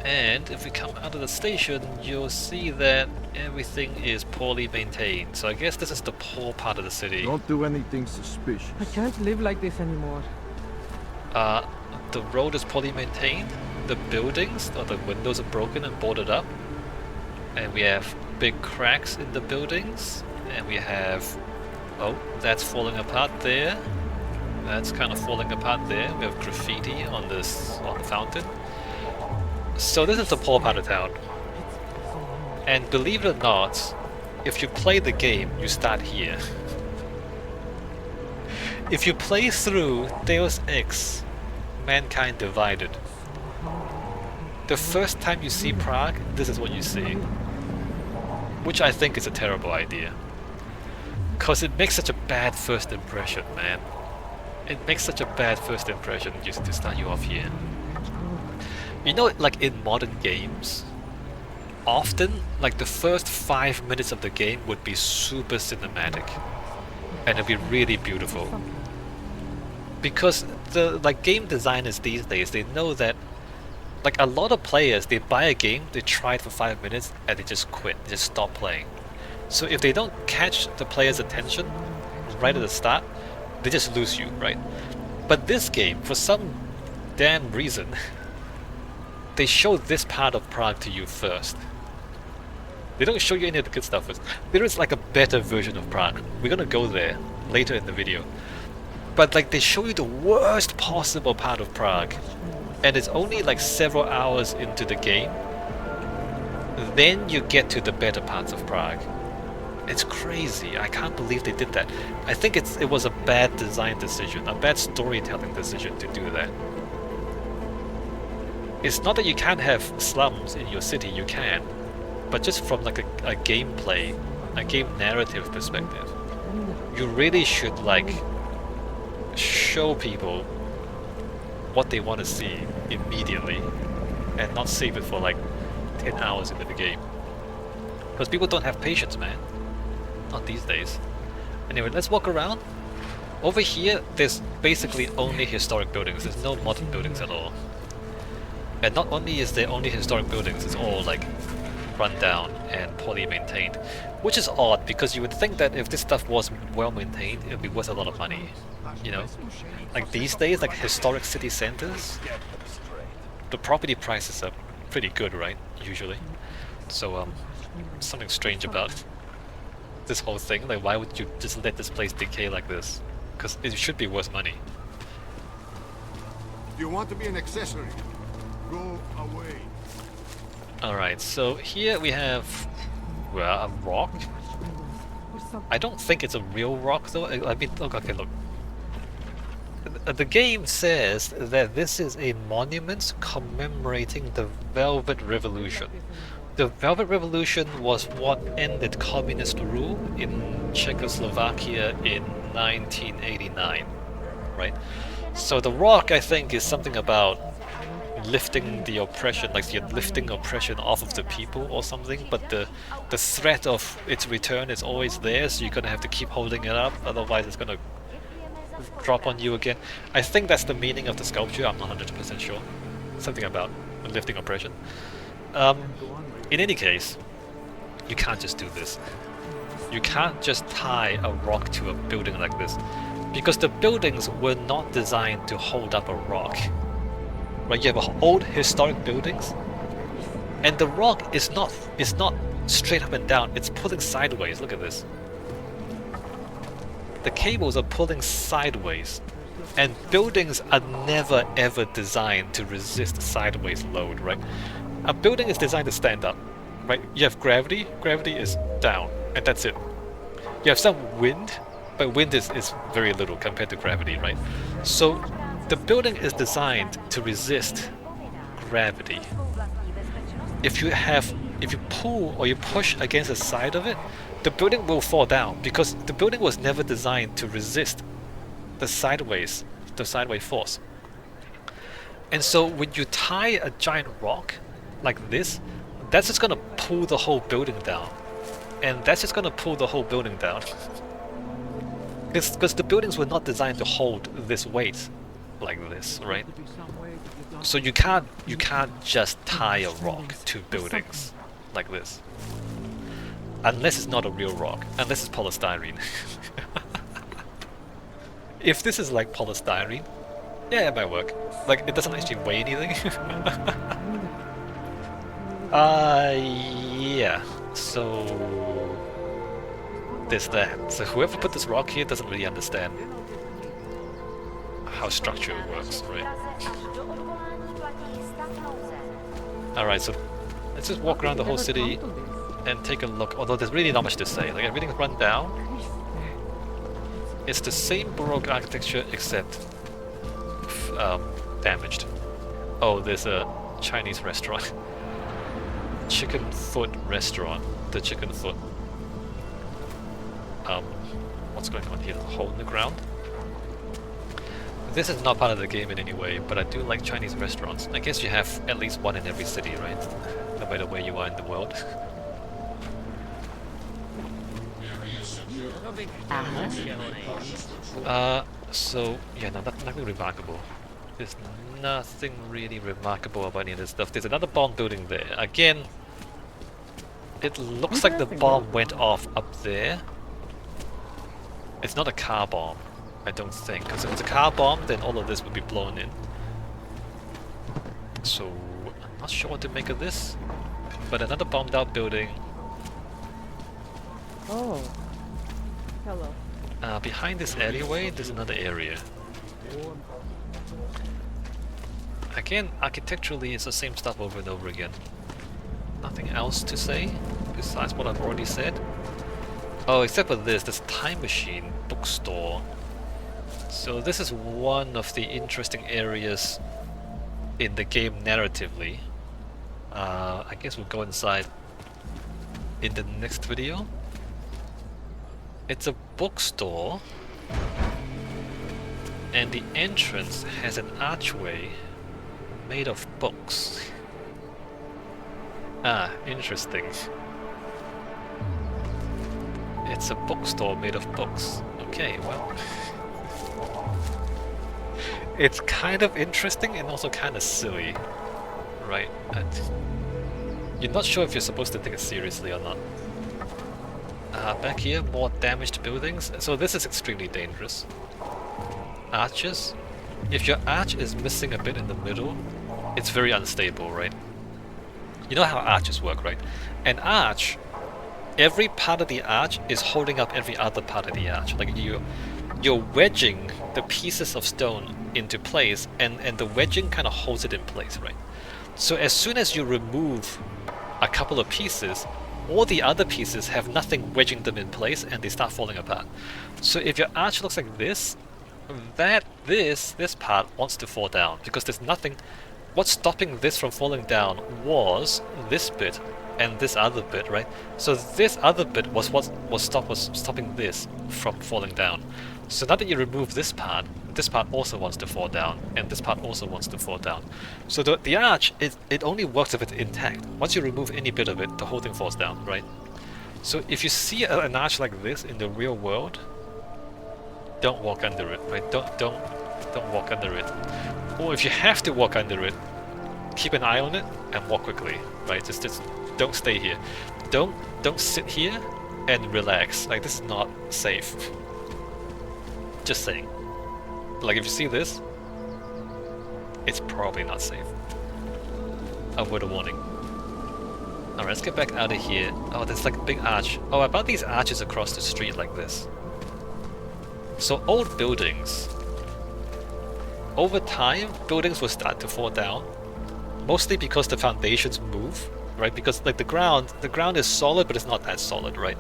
And if we come out of the station, you'll see that everything is poorly maintained. So I guess this is the poor part of the city. Don't do anything suspicious. I can't live like this anymore. The road is poorly maintained. The buildings or the windows are broken and boarded up. And we have big cracks in the buildings. And we have... oh, that's falling apart there. That's kind of falling apart there. We have graffiti on the fountain. So this is the poor part of town. And believe it or not, if you play the game, you start here. If you play through Deus Ex, Mankind Divided, the first time you see Prague, this is what you see. Which I think is a terrible idea. Cause it makes such a bad first impression, man. It makes such a bad first impression just to start you off here. You know, like in modern games, often, like the first 5 minutes of the game would be super cinematic. And it'd be really beautiful. Because the game designers these days, they know that like a lot of players, they buy a game, they try it for 5 minutes, and they just quit, they just stop playing. So if they don't catch the player's attention right at the start, they just lose you, right? But this game, for some damn reason, they show this part of Prague to you first. They don't show you any of the good stuff first. There is like a better version of Prague. We're gonna go there later in the video. But like they show you the worst possible part of Prague. And it's only like several hours into the game. Then you get to the better parts of Prague. It's crazy. I can't believe they did that. I think it was a bad design decision, a bad storytelling decision to do that. It's not that you can't have slums in your city, you can. But just from like a gameplay, a game narrative perspective, you really should like show people what they want to see immediately and not save it for like 10 hours into the game. Because people don't have patience, man. Not these days. Anyway, let's walk around. Over here, there's basically only historic buildings. There's no modern buildings at all. And not only is there only historic buildings, it's all like run down and poorly maintained. Which is odd because you would think that if this stuff was well maintained, it would be worth a lot of money. You know? Like these days, like historic city centers, the property prices are pretty good, right? Usually. So something strange about this whole thing. Like why would you just let this place decay like this? Because it should be worth money. If you want to be an accessory, go away. Alright, so here we have, well, a rock. I don't think it's a real rock though. I mean, look, okay, look. The game says that this is a monument commemorating the Velvet Revolution. The Velvet Revolution was what ended communist rule in Czechoslovakia in 1989, right? So the rock, I think, is something about lifting the oppression, like you're lifting oppression off of the people or something, but the threat of its return is always there, so you're gonna have to keep holding it up, otherwise it's gonna drop on you again. I think that's the meaning of the sculpture, I'm not 100% sure. Something about lifting oppression. In any case, you can't just do this. You can't just tie a rock to a building like this, because the buildings were not designed to hold up a rock. Right, you have old historic buildings, and the rock is not straight up and down, it's pulling sideways. Look at this. the cables are pulling sideways. And buildings are never ever designed to resist sideways load, right? A building is designed to stand up, right? You have gravity, gravity is down, and that's it. You have some wind, but wind is very little compared to gravity, right? So the building is designed to resist gravity. If you pull or you push against the side of it, the building will fall down because the building was never designed to resist the sideways force. And so when you tie a giant rock like this, that's just gonna pull the whole building down. And that's just gonna pull the whole building down. Because the buildings were not designed to hold this weight like this, right? So you can't just tie a rock to buildings like this. Unless it's not a real rock, unless it's polystyrene. If this is like polystyrene, yeah, it might work. Like, it doesn't actually weigh anything. Yeah. So there's that. So whoever put this rock here doesn't really understand how structure works, right? Alright, so let's just walk around the whole city and take a look. Although there's really not much to say. Like, everything's run down. It's the same Baroque architecture except damaged. Oh, there's a Chinese restaurant. Chicken foot restaurant. The chicken foot. What's going on here? A hole in the ground? This is not part of the game in any way, but I do like Chinese restaurants. I guess you have at least one in every city, right? No matter where you are in the world. So yeah, no, nothing remarkable. There's nothing really remarkable about any of this stuff. There's another bomb building there. Again, it looks like the bomb went off up there. It's not a car bomb, I don't think. Because if it's a car bomb, then all of this would be blown in. So I'm not sure what to make of this. But another bombed out building. Oh. Hello. Behind this alleyway, there's another area. Again, architecturally, it's the same stuff over and over again. Nothing else to say, besides what I've already said. Oh, except for this, there's a time machine bookstore. So this is one of the interesting areas in the game narratively. I guess we'll go inside in the next video. It's a bookstore, and the entrance has an archway made of books. Ah, interesting. It's a bookstore made of books. Okay, well... it's kind of interesting and also kind of silly, right? You're not sure if you're supposed to take it seriously or not. Back here, more damaged buildings. So this is extremely dangerous. Arches. If your arch is missing a bit in the middle, it's very unstable, right? You know how arches work, right? An arch, every part of the arch is holding up every other part of the arch. Like you're wedging the pieces of stone into place, and the wedging kind of holds it in place, right? So as soon as you remove a couple of pieces, all the other pieces have nothing wedging them in place and they start falling apart. So if your arch looks like this, this part wants to fall down because there's nothing. What's stopping this from falling down was this bit and this other bit, right? So this other bit was what was stopping this from falling down. So now that you remove this part also wants to fall down, and this part also wants to fall down. So the arch, it only works if it's intact. Once you remove any bit of it, the whole thing falls down, right? So if you see an arch like this in the real world, don't walk under it, right? Don't walk under it. Or if you have to walk under it, keep an eye on it and walk quickly, right? Just don't stay here. Don't sit here and relax. Like, this is not safe. Just saying. Like, if you see this, it's probably not safe. A word of warning. Alright, let's get back out of here. Oh, there's like a big arch. Oh, about these arches across the street like this. So old buildings, over time, buildings will start to fall down, mostly because the foundations move, right? Because like the ground is solid, but it's not that solid, right?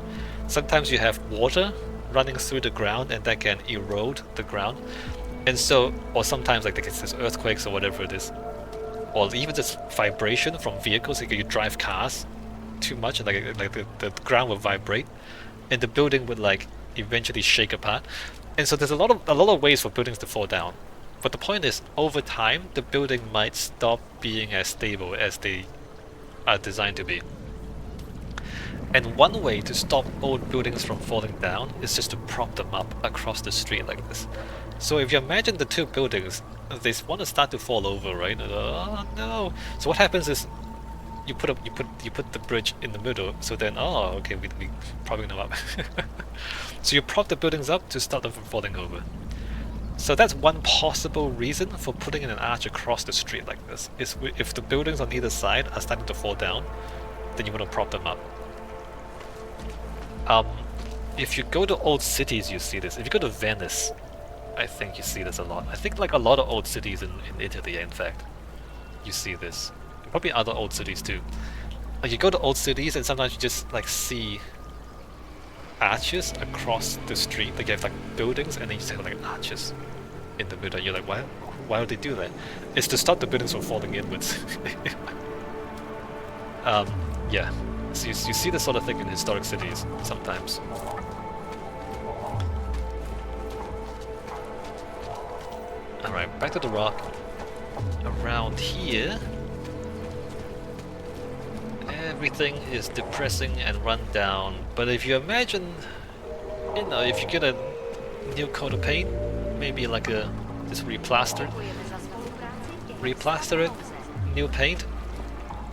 Sometimes you have water running through the ground, and that can erode the ground, and so, or sometimes like there's earthquakes or whatever it is, or even just vibration from vehicles. Like you drive cars too much, and the ground will vibrate, and the building would like eventually shake apart. And so there's a lot of ways for buildings to fall down. But the point is, over time, the building might stop being as stable as they are designed to be. And one way to stop old buildings from falling down is just to prop them up across the street like this. So if you imagine the two buildings, they want to start to fall over, right? Oh no! So what happens is you put the bridge in the middle. So then, oh, okay, we propping them up. So you prop the buildings up to stop them from falling over. So that's one possible reason for putting in an arch across the street like this. Is if the buildings on either side are starting to fall down, then you want to prop them up. If you go to old cities, you see this. If you go to Venice, I think you see this a lot. I think like a lot of old cities in Italy, in fact, you see this. Probably other old cities too. Like you go to old cities and sometimes you just like see arches across the street. Like you have like buildings and then you just have like arches in the middle. You're like, why would they do that? It's to stop the buildings from falling inwards. Yeah. So you see this sort of thing in historic cities sometimes. Alright, back to the rock. Around here, everything is depressing and run down. But if you imagine, you know, if you get a new coat of paint, maybe like just replaster it, new paint,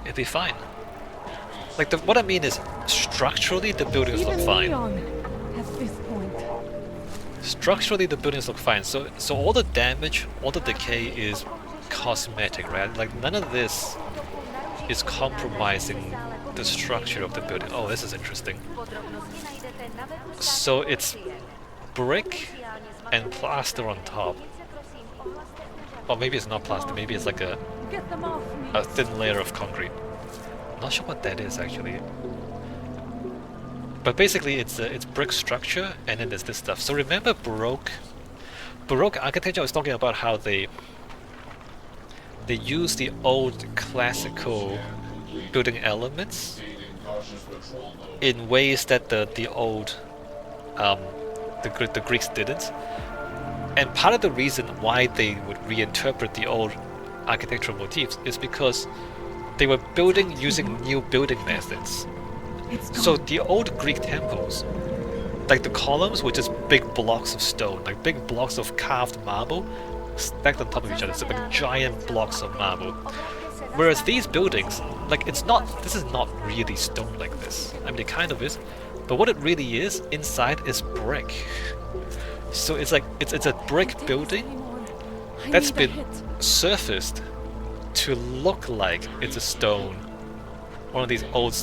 it'd be fine. Like what I mean is, structurally the buildings look fine. At this point. Structurally the buildings look fine. So all the damage, all the decay is cosmetic, right? Like none of this is compromising the structure of the building. Oh, this is interesting. So it's brick and plaster on top. Or maybe it's not plaster, maybe it's like a thin layer of concrete. Not sure what that is actually. But basically it's brick structure and then there's this stuff. So remember Baroque architecture, I was talking about how they use the old classical building elements in ways that the old the Greeks didn't. And part of the reason why they would reinterpret the old architectural motifs is because they were building using new building methods. So the old Greek temples, like the columns were just big blocks of stone, like big blocks of carved marble stacked on top of each other, so like giant blocks of marble. Whereas these buildings, like this is not really stone like this. I mean, it kind of is, but what it really is inside is brick. So it's like it's a brick building that's been surfaced to look like it's a stone, one of these old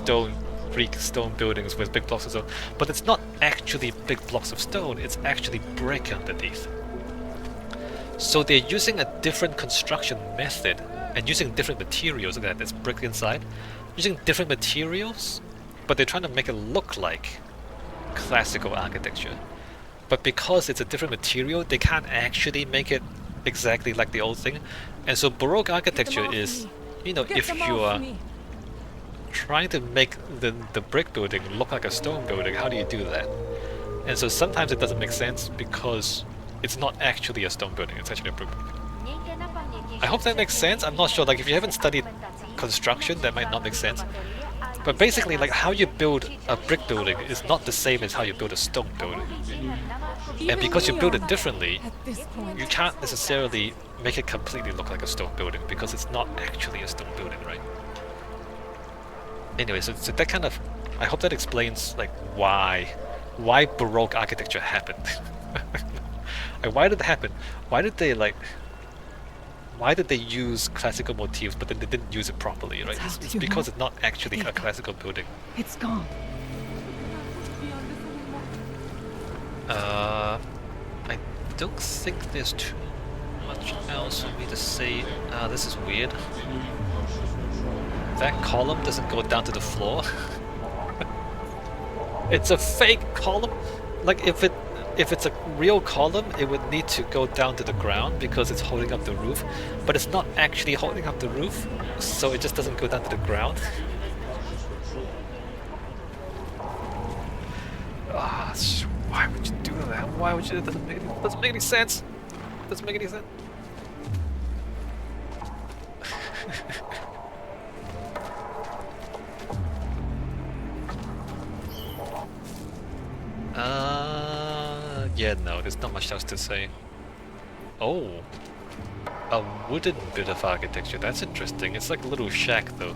Greek stone buildings with big blocks of stone, but it's not actually big blocks of stone, it's actually brick underneath. So they're using a different construction method and using different materials. Look at that, there's brick inside. Using different materials, but they're trying to make it look like classical architecture. But because it's a different material, they can't actually make it exactly like the old thing. And so Baroque architecture is, you know, if you are trying to make the brick building look like a stone building, how do you do that? And so sometimes it doesn't make sense because it's not actually a stone building, it's actually a brick building. I hope that makes sense. I'm not sure, like if you haven't studied construction, that might not make sense. But basically, like how you build a brick building is not the same as how you build a stone building. And because you build it differently, you can't necessarily make it completely look like a stone building because it's not actually a stone building, right? Anyway, so that kind of, I hope that explains like why Baroque architecture happened. Like, why did it happen? Why did they use classical motifs but then they didn't use it properly, right? It's because it's not actually a classical building. It's gone. I don't think there's too much else for me to say. This is weird. That column doesn't go down to the floor. It's a fake column. Like if it's a real column, it would need to go down to the ground because it's holding up the roof. But it's not actually holding up the roof, so it just doesn't go down to the ground. Why would you do that? Why would you? It doesn't make any sense. It doesn't make any sense. Yeah, no, there's not much else to say. Oh, a wooden bit of architecture. That's interesting. It's like a little shack, though.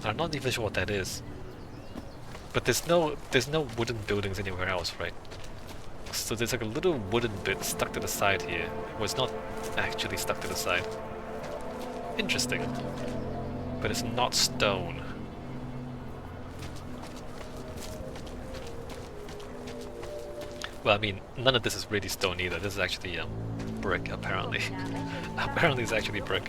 I'm not even sure what that is. But there's no wooden buildings anywhere else, right? So there's like a little wooden bit stuck to the side here. Well, it's not actually stuck to the side. Interesting. But it's not stone. Well, I mean, none of this is really stone either. This is actually brick, apparently. Apparently it's actually brick.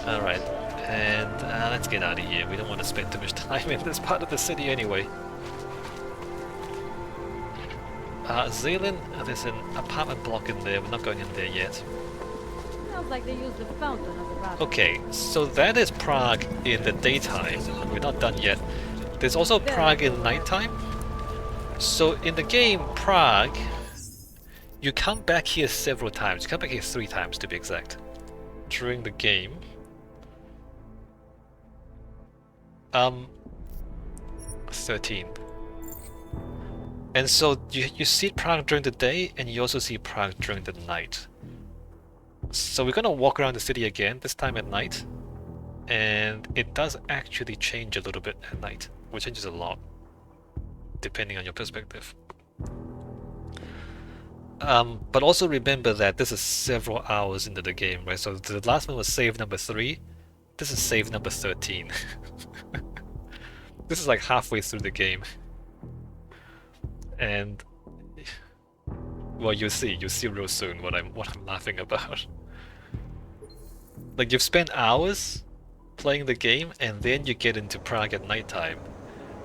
Alright, and let's get out of here. We don't want to spend too much time in this part of the city anyway. Zealand, there's an apartment block in there. We're not going in there yet. Sounds like they used the fountain as a bathroom. Okay, so that is Prague in the daytime. We're not done yet. There's also Prague in nighttime. So in the game Prague, you come back here several times. You come back here 3 times to be exact. During the game. 13. And so you see Prague during the day and you also see Prague during the night. So we're gonna walk around the city again, this time at night. And it does actually change a little bit at night, which changes a lot, depending on your perspective. But also remember that this is several hours into the game, right? So the last one was save number 3. This is save number 13. This is like halfway through the game. And well, you'll see real soon what I'm laughing about. Like, you've spent hours playing the game and then you get into Prague at nighttime.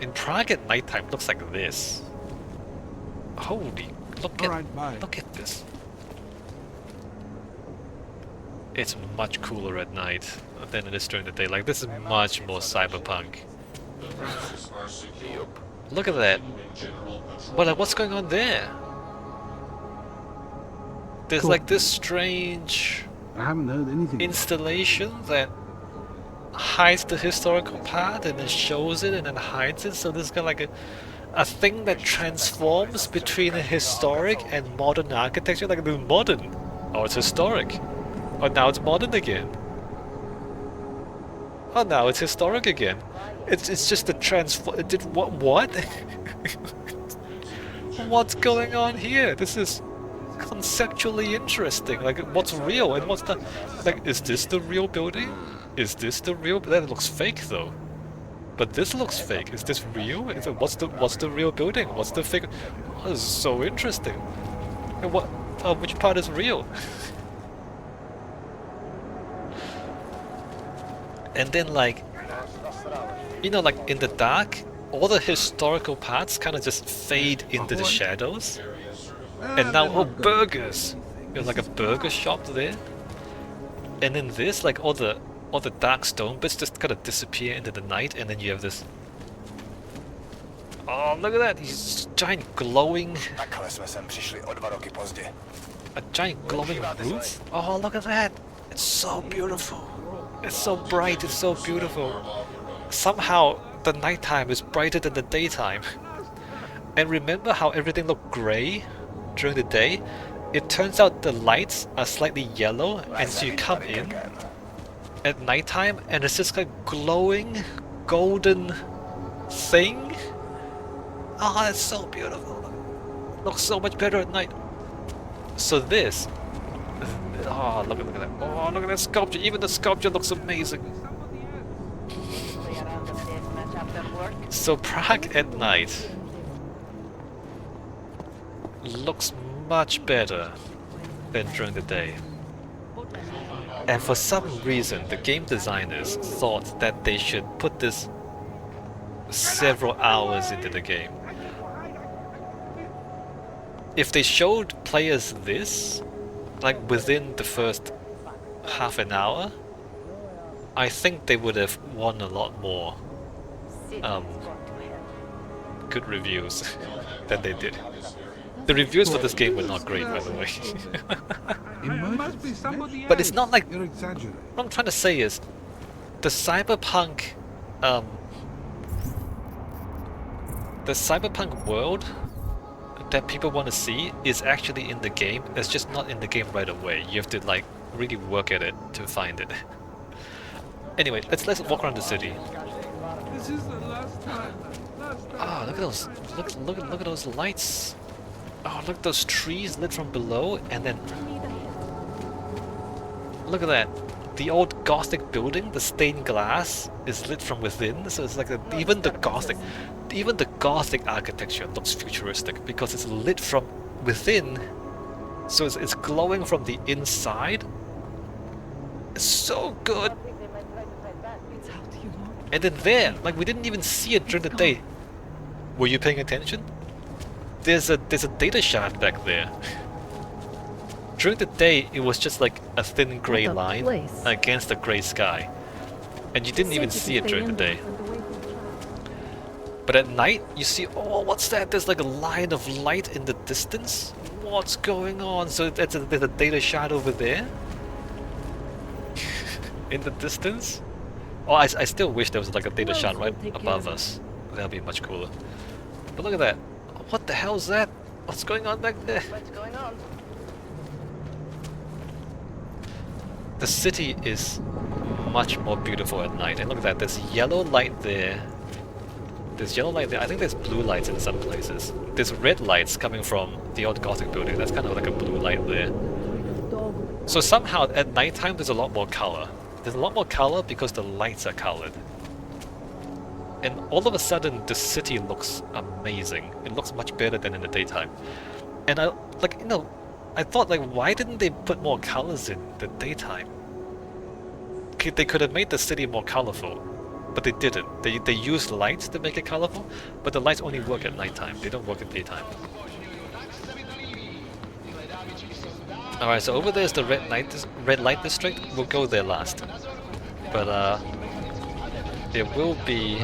And Prague at nighttime looks like this. Holy, look at this. It's much cooler at night than it is during the day. Like, this is much more cyberpunk. Look at that. But like, what's going on there? There's like this strange I haven't heard anything. installation that hides the historical part and then shows it and then hides it. So there's kind of like a thing that transforms between a historic and modern architecture. Like, the modern, oh, it's historic. Oh, now it's modern again. Oh, now it's historic again. It's just a transform. What? What's going on here? This is conceptually interesting. Like, what's real and what's the, like, is this the real building? Is this the real? That looks fake though. But this looks fake. Is this real? Is it, what's the real building? What's the fake? Oh, this is so interesting. And what? Which part is real? And then, like, you know, like in the dark, all the historical parts kind of just fade into the shadows. And now, oh, burgers! There's like a burger shop there. And then this, like, all the dark stone bits just kind of disappear into the night, and then you have this. Oh, look at that! These giant glowing. A giant glowing roof. Oh, look at that! It's so beautiful. It's so bright. It's so beautiful. Somehow the nighttime is brighter than the daytime. And remember how everything looked grey during the day? It turns out the lights are slightly yellow, and so you come in at nighttime and it's just like glowing golden thing. Oh, that's so beautiful. It looks so much better at night. So this, oh, look at that. Oh, look at that sculpture. Even the sculpture looks amazing. Play a round of deathmatch after work. So Prague at night looks much better than during the day. And for some reason, the game designers thought that they should put this several hours into the game. If they showed players this, like within the first half an hour, I think they would have won a lot more good reviews than they did. The reviews for this game were not great, by the way. Must be somebody But it's not like... You're exaggerating. What I'm trying to say is, the cyberpunk world that people want to see is actually in the game. It's just not in the game right away. You have to like really work at it to find it. Anyway, let's walk around the city. This is the last time. Oh, look at those! Look at those lights! Oh, look at those trees lit from below, and then look at that! The old Gothic building, the stained glass, is lit from within. So it's like even the Gothic architecture looks futuristic because it's lit from within. So it's glowing from the inside. It's so good. And then there, like we didn't even see it during the day. Were you paying attention? There's a data shard back there. During the day, it was just like a thin grey line against the grey sky, and you didn't even see it during the day. But at night, you see, oh, what's that? There's like a line of light in the distance. What's going on? So there's a data shard over there in the distance. Oh, I still wish there was like a data shard right above us. That'd be much cooler. But look at that. What the hell is that? What's going on back there? What's going on? The city is much more beautiful at night. And look at that, there's yellow light there. There's yellow light there. I think there's blue lights in some places. There's red lights coming from the old Gothic building. That's kind of like a blue light there. So somehow at nighttime there's a lot more color. There's a lot more color because the lights are colored. And all of a sudden the city looks amazing. It looks much better than in the daytime. And I thought like, why didn't they put more colors in the daytime? They could have made the city more colorful, but they didn't. They used lights to make it colorful, but the lights only work at nighttime. They don't work at daytime. Alright, so over there's the red light district. We'll go there last. But there will be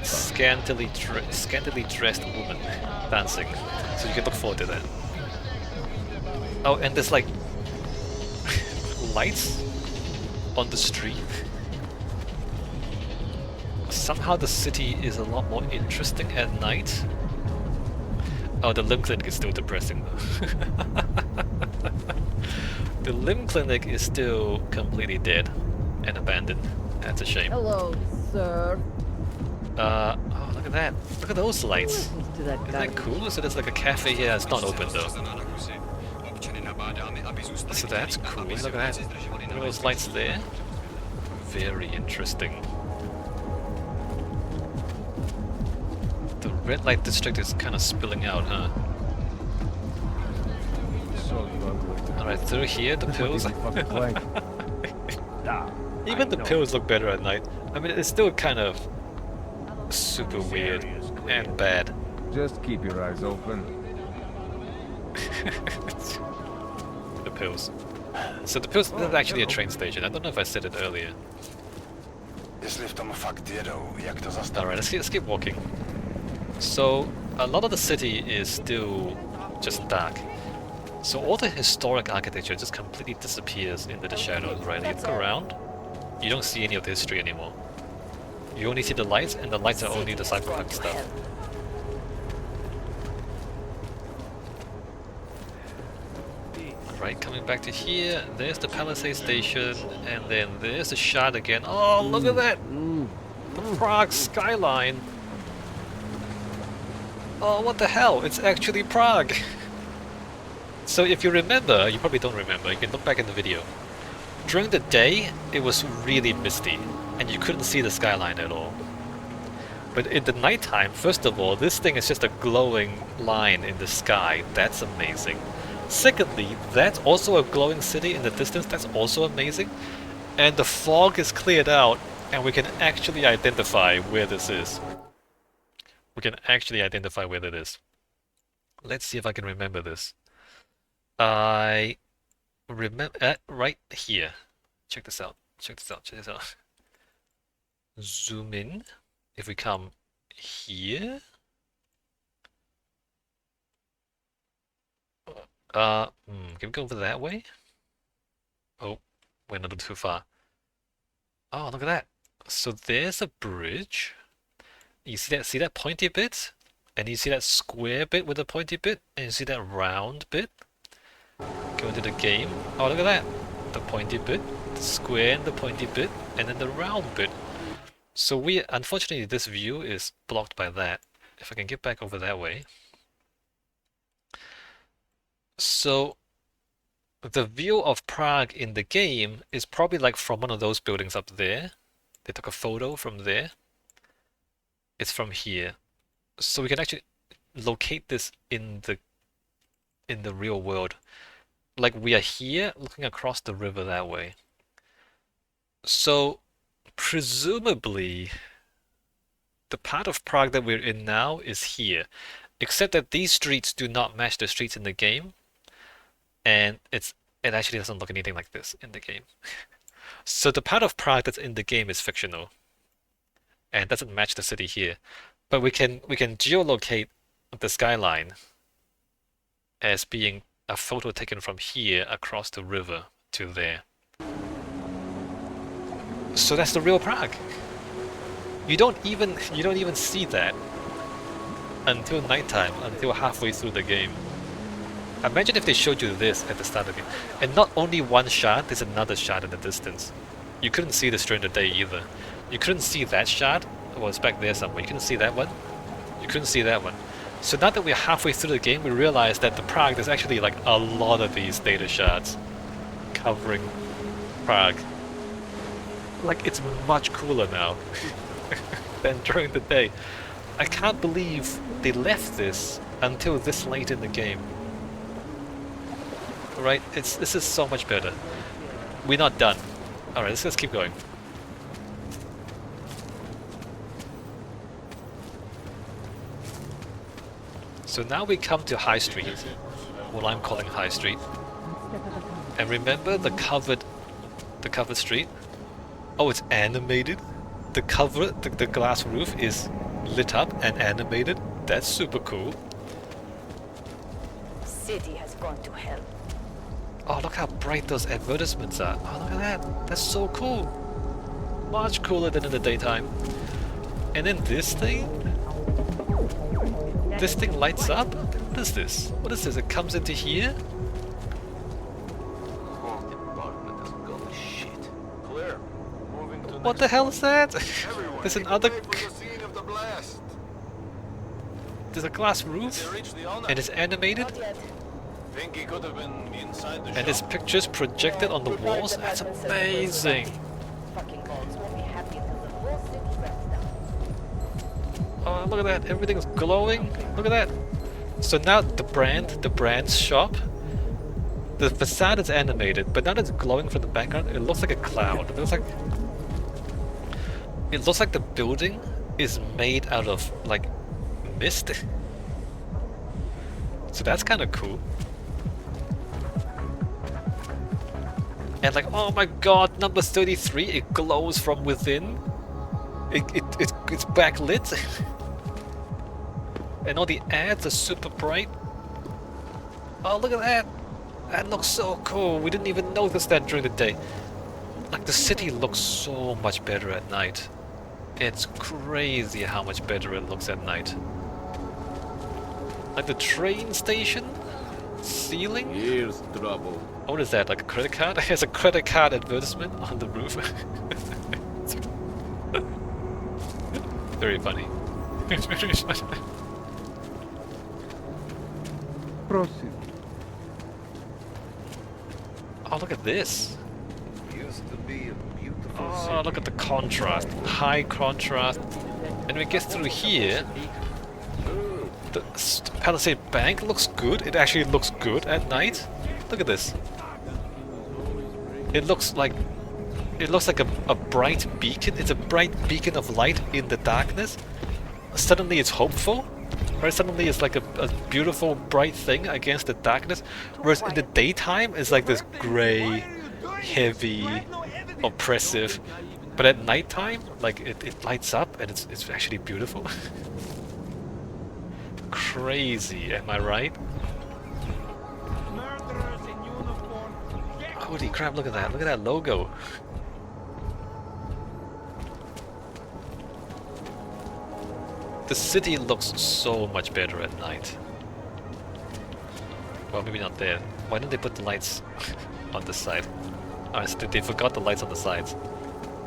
scantily dressed women dancing, so you can look forward to that. Oh, and there's like lights on the street. Somehow the city is a lot more interesting at night. Oh, the limb clinic is still depressing though. The limb clinic is still completely dead and abandoned. That's a shame. Hello, sir. Oh, look at that. Look at those lights. To that Isn't guy. that cool? So there's like a cafe here. It's not open though. So that's cool. Look at that. Look at those lights there. Very interesting. The red light district is kind of spilling out, huh? Alright, through here, the pills. Even the pills look better at night. I mean, it's still kind of super weird and bad. Just keep your eyes open. The pills. So the pills is actually a train station. I don't know if I said it earlier. Alright, let's keep walking. So a lot of the city is still just dark. So all the historic architecture just completely disappears into the shadows, right? You look around, you don't see any of the history anymore. You only see the lights, and the lights are only the cyberpunk stuff. Right, coming back to here, there's the Palisade station, and then there's the shard again. Oh, look at that! The Prague skyline! Oh, what the hell? It's actually Prague! So if you remember, you probably don't remember, you can look back in the video. During the day, it was really misty, and you couldn't see the skyline at all. But in the nighttime, first of all, this thing is just a glowing line in the sky. That's amazing. Secondly, that's also a glowing city in the distance. That's also amazing. And the fog is cleared out, and we can actually identify where this is. We can actually identify where it is. Let's see if I can remember this. I remember right here. Check this out. Check this out. Check this out. Zoom in. If we come here. Can we go over that way? Oh, went a little too far. Oh, look at that. So there's a bridge. You see that pointy bit? And you see that square bit with the pointy bit? And you see that round bit? Go into the game. Oh, look at that. The pointy bit, the square and the pointy bit, and then the round bit. So unfortunately, this view is blocked by that. If I can get back over that way. So the view of Prague in the game is probably like from one of those buildings up there. They took a photo from there. It's from here. So we can actually locate this in the real world. Like we are here looking across the river that way. So presumably the part of Prague that we're in now is here. Except that these streets do not match the streets in the game. And it actually doesn't look anything like this in the game. So the part of Prague that's in the game is fictional. And doesn't match the city here. But we can geolocate the skyline as being a photo taken from here across the river to there. So that's the real Prague. You don't even see that until nighttime, until halfway through the game. Imagine if they showed you this at the start of the game. And not only one shot, there's another shot in the distance. You couldn't see this during the day either. You couldn't see that shot. Well, it's back there somewhere. You couldn't see that one. You couldn't see that one. So now that we're halfway through the game, we realize that the Prague, there's actually like a lot of these data shots covering Prague. Like, it's much cooler now than during the day. I can't believe they left this until this late in the game. Right? This is so much better. We're not done. Alright, let's keep going. So now we come to High Street, what I'm calling High Street. And remember the covered street? Oh, it's animated. The glass roof is lit up and animated. That's super cool. City has gone to hell. Oh, look how bright those advertisements are. Oh, look at that. That's so cool. Much cooler than in the daytime. And then this thing? This thing lights up? What is this? What is this? It comes into here? What the hell is that? There's another... There's a glass roof? And it's animated? And there's pictures projected on the walls? That's amazing! Oh, look at that, everything's glowing. Look at that. So now the brand shop, the facade is animated, but now that it's glowing from the background, it looks like a cloud. It looks like the building is made out of, like, mist. So that's kind of cool. And like, oh my god, number 33, it glows from within. It's backlit. And all the ads are super bright. Oh, look at that! That looks so cool. We didn't even notice that during the day. Like, the city looks so much better at night. It's crazy how much better it looks at night. Like the train station ceiling. Here's trouble. Oh, what is that? Like a credit card? There's a credit card advertisement on the roof. Very funny. It's very funny. Proceed. Oh, look at this. Used to be a beautiful Oh, look at the contrast. High contrast. And when it gets through here, the Palisade Bank looks good. It actually looks good at night. Look at this. It looks like a bright beacon. It's a bright beacon of light in the darkness. Suddenly it's hopeful. Right? Suddenly it's like a beautiful bright thing against the darkness. Whereas in the daytime it's like this grey, heavy, oppressive. But at nighttime, like it lights up and it's actually beautiful. Crazy, am I right? Murderers in uniform. Holy crap, look at that. Look at that logo. The city looks so much better at night. Well, maybe not there. Why didn't they put the lights on the side? Oh, they forgot the lights on the sides.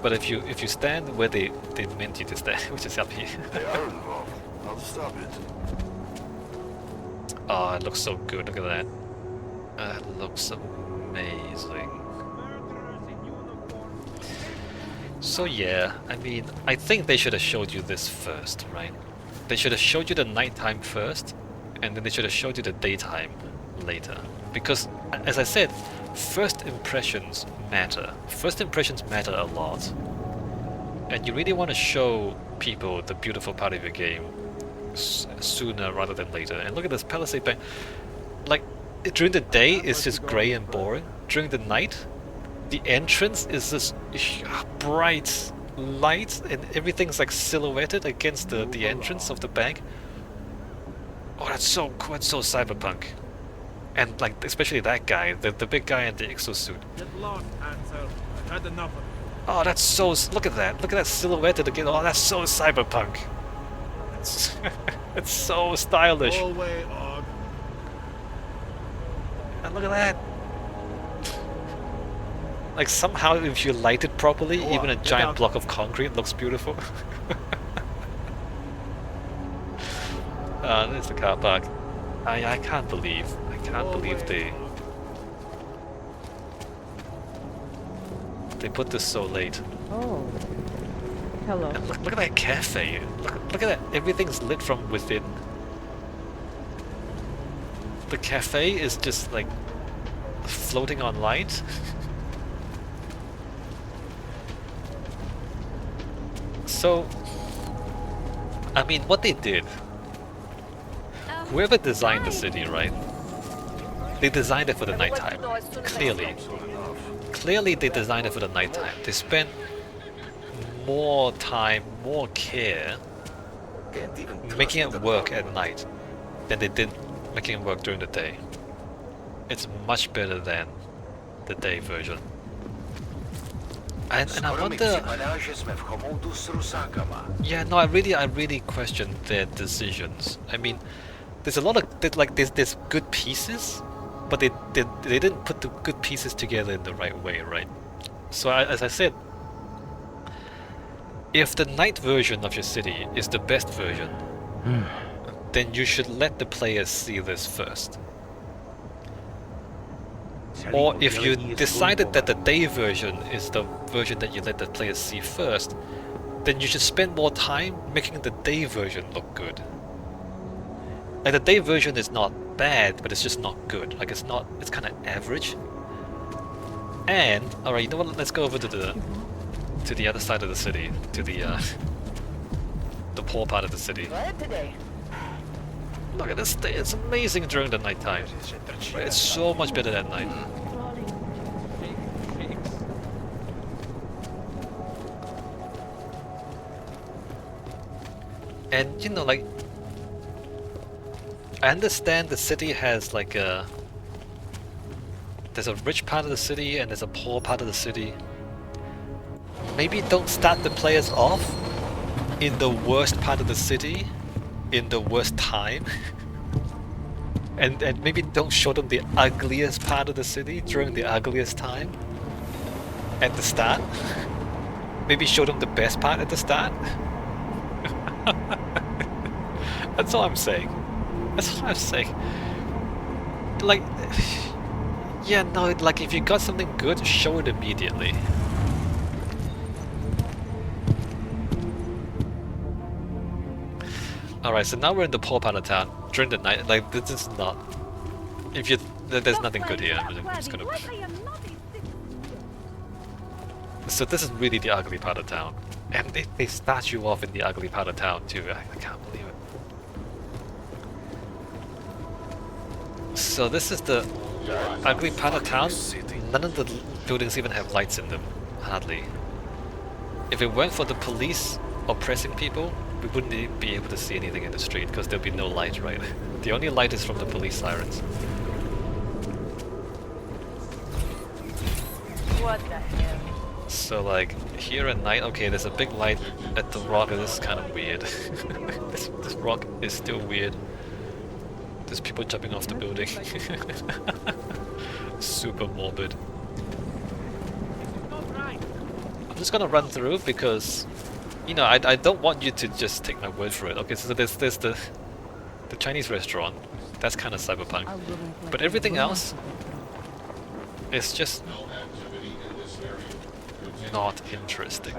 But if you stand where they meant you to stand, which is up here. They are involved. I'll stop it. Oh, it looks so good. Look at that. That looks amazing. Murderers in uniform. So yeah, I mean, I think they should have showed you this first, right? They should have showed you the nighttime first, and then they should have showed you the daytime later. Because, as I said, first impressions matter. First impressions matter a lot. And you really want to show people the beautiful part of your game sooner rather than later. And look at this Palisade Bank. Like, during the day, it's just grey and boring. During the night, the entrance is this bright light and everything's like silhouetted against the entrance of the bank. Oh, that's so cool. It's so cyberpunk. And like, especially that guy, the big guy in the exosuit. Get lost, Hansel. I've had enough of it. Oh, that's so... Look at that. Look at that silhouetted again. Oh, that's so cyberpunk. It's, it's so stylish. Go away, Og. And look at that. Like, somehow if you light it properly, even a giant block of concrete looks beautiful. There's the car park. I can't believe they put this so late. Oh. Hello. And look at that cafe. Look at that. Everything's lit from within. The cafe is just like floating on light. So, I mean, what they did, whoever designed the city, right? They designed it for the nighttime. Clearly. Clearly they designed it for the nighttime. They spent more time, more care making it work at night than they did making it work during the day. It's much better than the day version. And I wonder... Yeah, no, I really question their decisions. I mean, there's a lot of... There's good pieces, but they didn't put the good pieces together in the right way, right? So as I said, if the night version of your city is the best version, then you should let the players see this first. Or if you decided that the day version is the version that you let the players see first, then you should spend more time making the day version look good. Like, the day version is not bad, but it's just not good. Like, it's kind of average. And, alright, you know what, let's go over to the other side of the city, to the poor part of the city. Look at this thing, it's amazing during the nighttime. It's so much better at night. And, you know, like, I understand the city has like there's a rich part of the city and there's a poor part of the city. Maybe don't start the players off in the worst part of the city, in the worst time. and maybe don't show them the ugliest part of the city during the ugliest time at the start. Maybe show them the best part at the start. That's all I'm saying. That's what I'm saying. Like, yeah, no, like, if you got something good, show it immediately. Alright, so now we're in the poor part of town during the night. Like, this is not. If you. There's nothing good here. I'm just gonna. So, this is really the ugly part of town. And they start you off in the ugly part of town, too. I can't believe it. So, this is the ugly part of town. None of the buildings even have lights in them. Hardly. If it weren't for the police oppressing people, we wouldn't be able to see anything in the street because there'll be no light, right? The only light is from the police sirens. What the hell? So like, here at night, okay, there's a big light at the rock, and this is kind of weird. this rock is still weird. There's people jumping off the building. Super morbid. I'm just gonna run through because, you know, I don't want you to just take my word for it. Okay, so there's the Chinese restaurant. That's kind of cyberpunk. But everything else is just not interesting,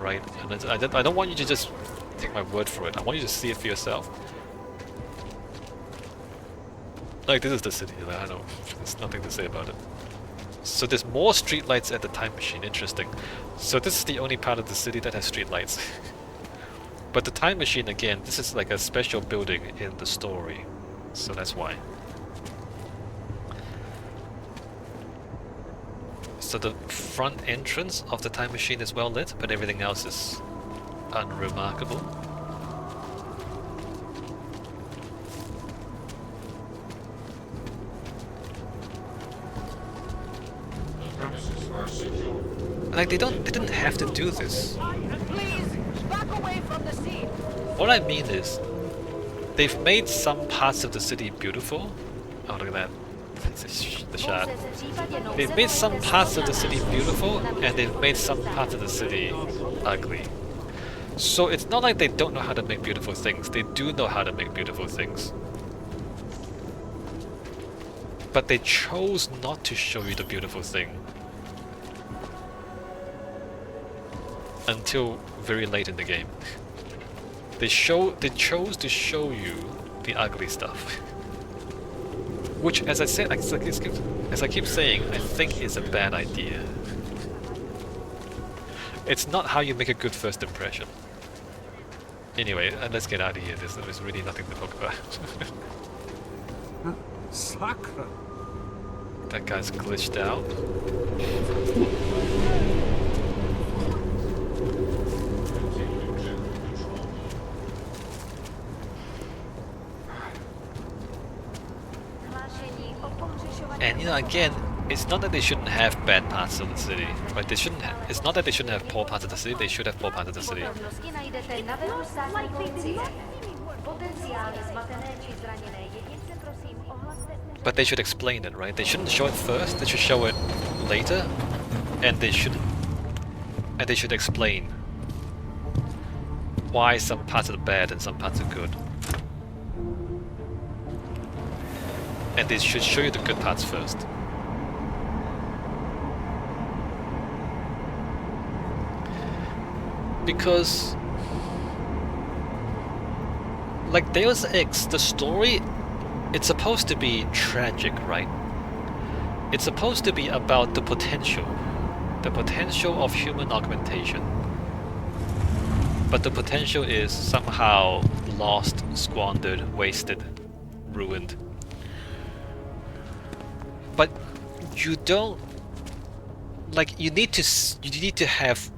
right? And I don't want you to just take my word for it. I want you to see it for yourself. Like, this is the city. Like, I know there's nothing to say about it. So there's more streetlights at the time machine. Interesting. So this is the only part of the city that has streetlights. But the time machine, again, this is like a special building in the story. So that's why. So the front entrance of the time machine is well lit, but everything else is unremarkable. Like, they didn't have to do this. Please, back away from the scene. What I mean is, they've made some parts of the city beautiful. Oh, look at that. The shot. They've made some parts of the city beautiful, and they've made some parts of the city ugly. So it's not like they don't know how to make beautiful things. They do know how to make beautiful things. But they chose not to show you the beautiful thing until very late in the game. They chose to show you the ugly stuff. Which, as I said, as I keep saying, I think is a bad idea. It's not how you make a good first impression. Anyway, let's get out of here. There's really nothing to talk about. Sacre. That guy's glitched out. And you know, again, it's not that they shouldn't have bad parts of the city, right? They shouldn't. It's not that they shouldn't have poor parts of the city. They should have poor parts of the city. But they should explain it, right? They shouldn't show it first. They should show it later, and they should explain why some parts are bad and some parts are good. And they should show you the good parts first. Because, like Deus Ex, the story, it's supposed to be tragic, right? It's supposed to be about the potential of human augmentation. But the potential is somehow lost, squandered, wasted, ruined. But you don't, like, you need to have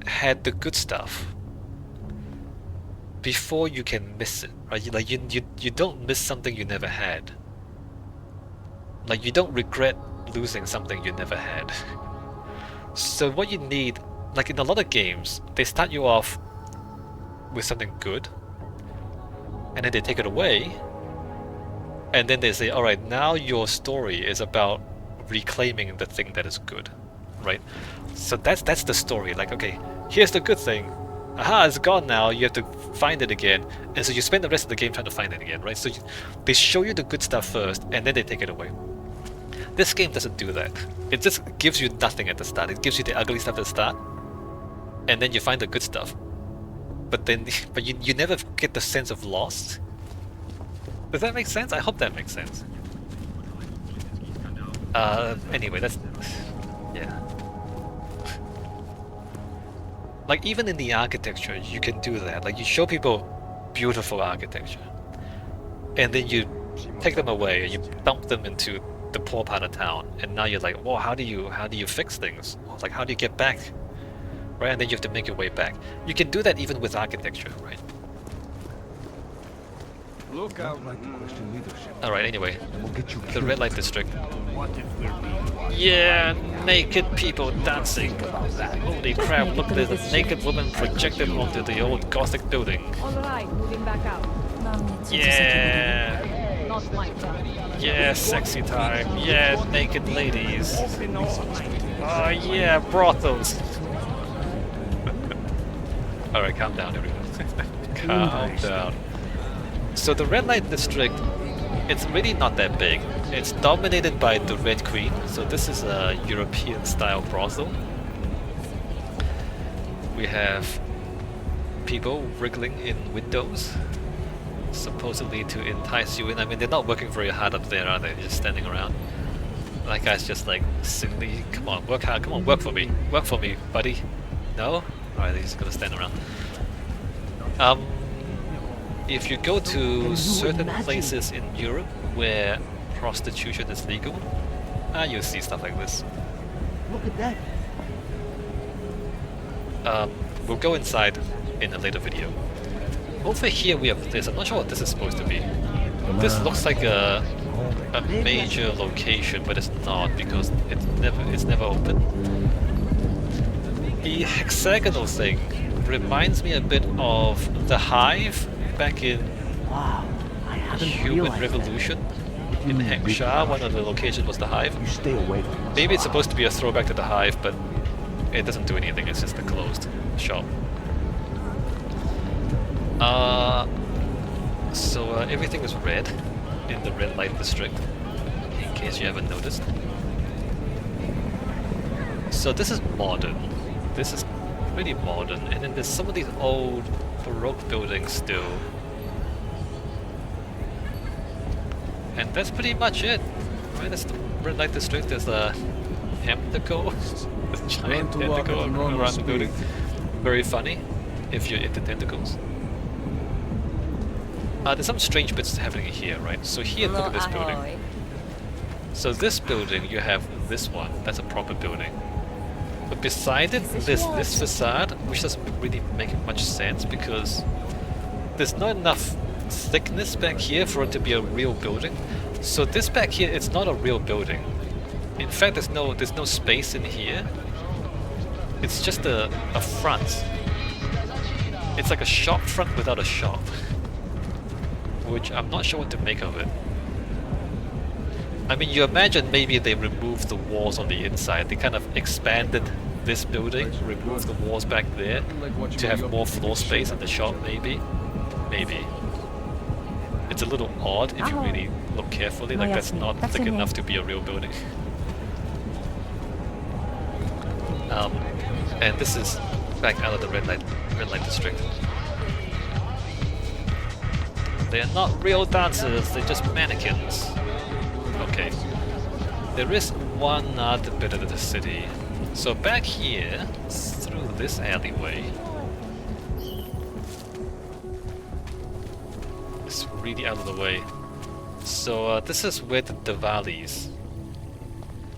had the good stuff before you can miss it, right? Like, you don't miss something you never had. Like, you don't regret losing something you never had. So what you need, like in a lot of games, they start you off with something good, and then they take it away, and then they say, alright, now your story is about reclaiming the thing that is good, right? So that's the story. Like, okay, here's the good thing. Aha, it's gone now, you have to find it again. And so you spend the rest of the game trying to find it again, right? So they show you the good stuff first, and then they take it away. This game doesn't do that. It just gives you nothing at the start. It gives you the ugly stuff at the start, and then you find the good stuff. but then but you never get the sense of loss. Does that make sense? I hope that makes sense. Anyway, that's yeah. Like even in the architecture, you can do that. Like you show people beautiful architecture, and then you take them away and you dump them into the poor part of town, and now you're like, well, how do you fix things? Like how do you get back? Right, and then you have to make your way back. You can do that even with architecture, right? Look out. Alright, anyway, the red light district. What if we're being Yeah, naked people dancing. Holy crap, look, there's a naked woman projected onto the old Gothic building. All right, moving back out. Yeah, Not my turn. yeah, sexy time. Yeah, naked ladies. Oh yeah, brothels. Alright, calm down everyone. Calm down. So the red light district, it's really not that big. It's dominated by the Red Queen, so this is a European style brothel. We have people wriggling in windows, supposedly to entice you in. I mean, they're not working very hard up there, are they? They're just standing around. That guy's just like, silly, come on, work hard, come on, work for me, buddy. No? Alright, he's just gonna stand around. If you go to certain places in Europe where prostitution is legal, you'll see stuff like this. Look at that. We'll go inside in a later video. Over here we have this. I'm not sure what this is supposed to be. This looks like a major location, but it's not because it's never open. The hexagonal thing reminds me a bit of the Hive back in Wow, I haven't Human realized Revolution. In Hengsha, one of the locations was the Hive. that. You stay away from us. Maybe it's supposed to be a throwback to the Hive, but it doesn't do anything, it's just a closed shop. So everything is red in the red light district, in case you haven't noticed. So this is modern. This is pretty modern, and then there's some of these old Baroque buildings still. And that's pretty much it. Right, that's the red light district. There's a tentacle, a giant to walk tentacle at a normal around the building. speed. Very funny if you're into tentacles. There's some strange bits happening here, right? So here, look at this building. So this building, you have this one. That's a proper building. But beside it, there's this facade, which doesn't really make much sense because there's not enough thickness back here for it to be a real building. So this back here, it's not a real building. In fact, there's no space in here. It's just a front. It's like a shop front without a shop, which I'm not sure what to make of it. I mean, you imagine maybe they removed the walls on the inside. They kind of expanded this building, removed the walls back there to have more floor space in the shop, maybe. Maybe. It's a little odd if you really look carefully, like that's not thick enough to be a real building. And this is back out of the red light district. They're not real dancers, they're just mannequins. Okay. There is one other bit of the city. So back here, through this alleyway, it's really out of the way. So this is where the Duvalis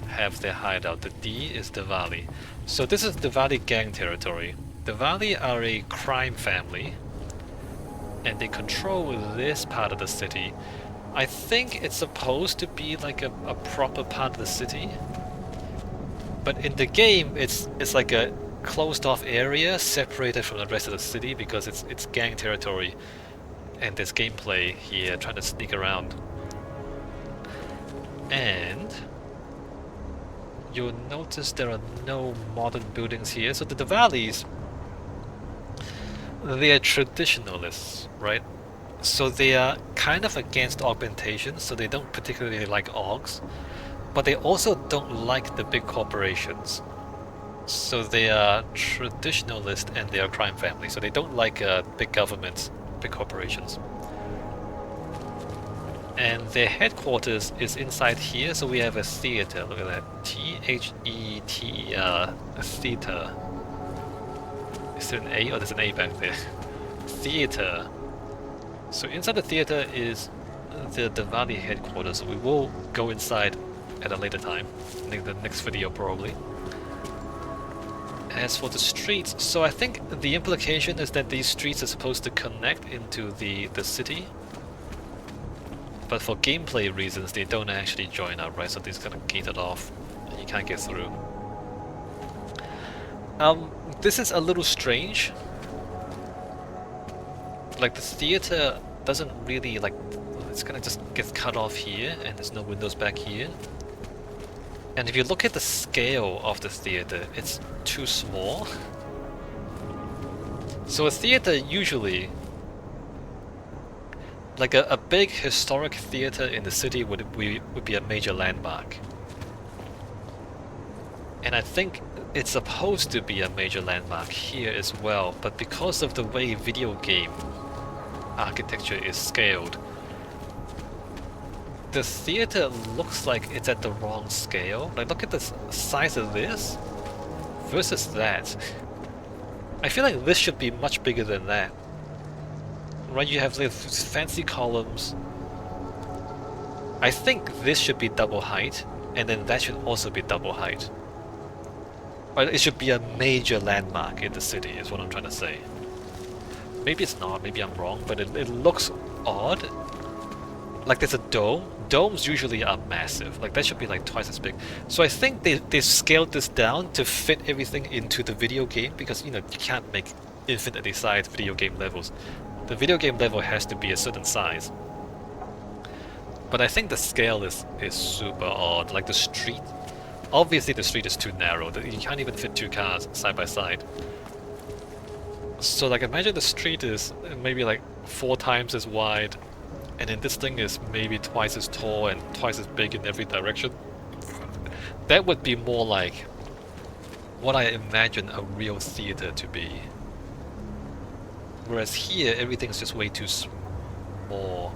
have their hideout. The D is Duvali. So this is Duvali gang territory. Duvali are a crime family, and they control this part of the city. I think it's supposed to be like a proper part of the city, but in the game it's like a closed off area separated from the rest of the city because it's gang territory, and there's gameplay here trying to sneak around. And you'll notice there are no modern buildings here. So the Duvalis, they're traditionalists, right? So they are kind of against augmentation, so they don't particularly like augs, but they also don't like the big corporations. So they are traditionalist and they are crime family, so they don't like big governments, big corporations. And their headquarters is inside here, so we have a theater. Look at that. Theater. A theater. Is there an A? Oh, there's an A back there. Theater. So inside the theater is the Duvali headquarters, so we will go inside at a later time. I think the next video probably. As for the streets, so I think the implication is that these streets are supposed to connect into the city. But for gameplay reasons, they don't actually join up, right? So these kind of gated off, and you can't get through. This is a little strange. Like the theater doesn't really like, it's gonna just get cut off here, and there's no windows back here. And if you look at the scale of the theater, it's too small. So a theater usually, like a big historic theater in the city would be a major landmark. And I think it's supposed to be a major landmark here as well, but because of the way video game architecture is scaled, the theater looks like it's at the wrong scale. Like look at the size of this versus that. I feel like this should be much bigger than that. Right, you have these fancy columns. I think this should be double height, and then that should also be double height. But it should be a major landmark in the city, is what I'm trying to say. Maybe it's not, maybe I'm wrong, but it looks odd. Like there's a dome. Domes usually are massive. Like that should be like twice as big. So I think they scaled this down to fit everything into the video game, because you know you can't make infinitely sized video game levels. The video game level has to be a certain size. But I think the scale is super odd. Like the street, obviously the street is too narrow. You can't even fit two cars side by side. So like imagine the street is maybe like 4 times as wide, and then this thing is maybe twice as tall and twice as big in every direction. That would be more like what I imagine a real theater to be. Whereas here, everything's just way too small.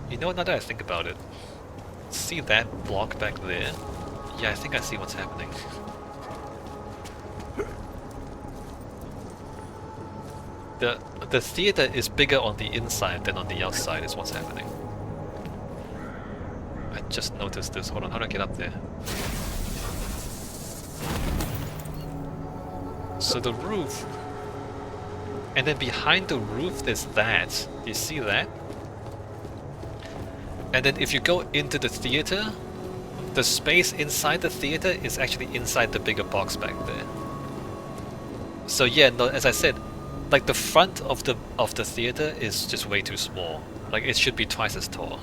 You know, now that I think about it, see that block back there? Yeah, I think I see what's happening. The theater is bigger on the inside than on the outside is what's happening. I just noticed this. Hold on, how do I get up there? So the roof, and then behind the roof there's that. Do you see that? And then if you go into the theater, the space inside the theater is actually inside the bigger box back there. So yeah, no, as I said, like the front of the theater is just way too small. Like it should be twice as tall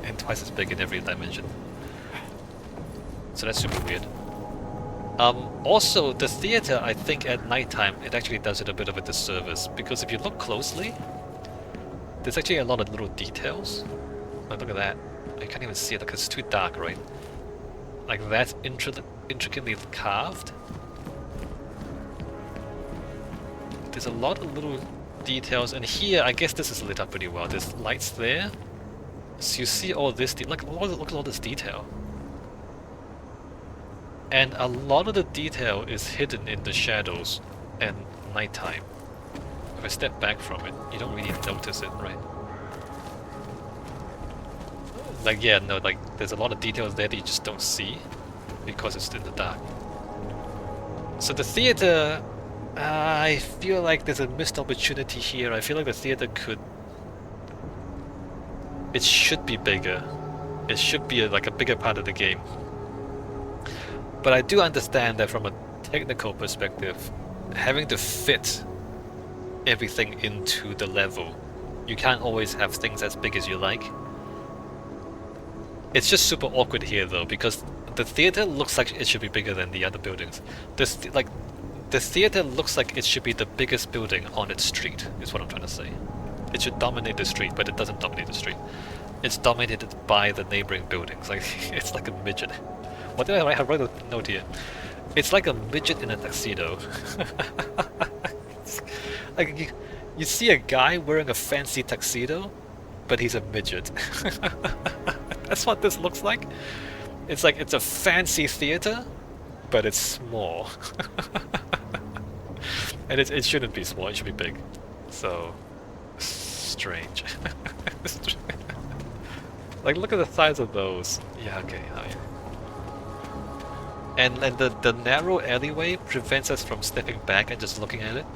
and twice as big in every dimension. So that's super weird. Also, the theater, I think at nighttime, it actually does it a bit of a disservice, because if you look closely, there's actually a lot of little details. Like, look at that. I can't even see it because it's too dark, right? Like that's intricately carved. There's a lot of little details, and here, I guess this is lit up pretty well. There's lights there, so you see all this. Look at all this detail. And a lot of the detail is hidden in the shadows and nighttime. If I step back from it, you don't really notice it, right? Like, yeah, no, like, there's a lot of details there that you just don't see because it's in the dark. So the theater, I feel like there's a missed opportunity here. I feel like the theater it should be bigger. It should be like a bigger part of the game. But I do understand that from a technical perspective, having to fit everything into the level, you can't always have things as big as you like. It's just super awkward here though, because the theater looks like it should be bigger than the other buildings. The theater looks like it should be the biggest building on its street, is what I'm trying to say. It should dominate the street, but it doesn't dominate the street. It's dominated by the neighboring buildings. Like it's like a midget. What did I write? I wrote a note here. It's like a midget in a tuxedo. Like you see a guy wearing a fancy tuxedo, but he's a midget. That's what this looks like. It's like it's a fancy theater, but it's small. And it shouldn't be small, it should be big. So strange. Like look at the size of those. Yeah, okay, oh yeah. And the narrow alleyway prevents us from stepping back and just looking at it.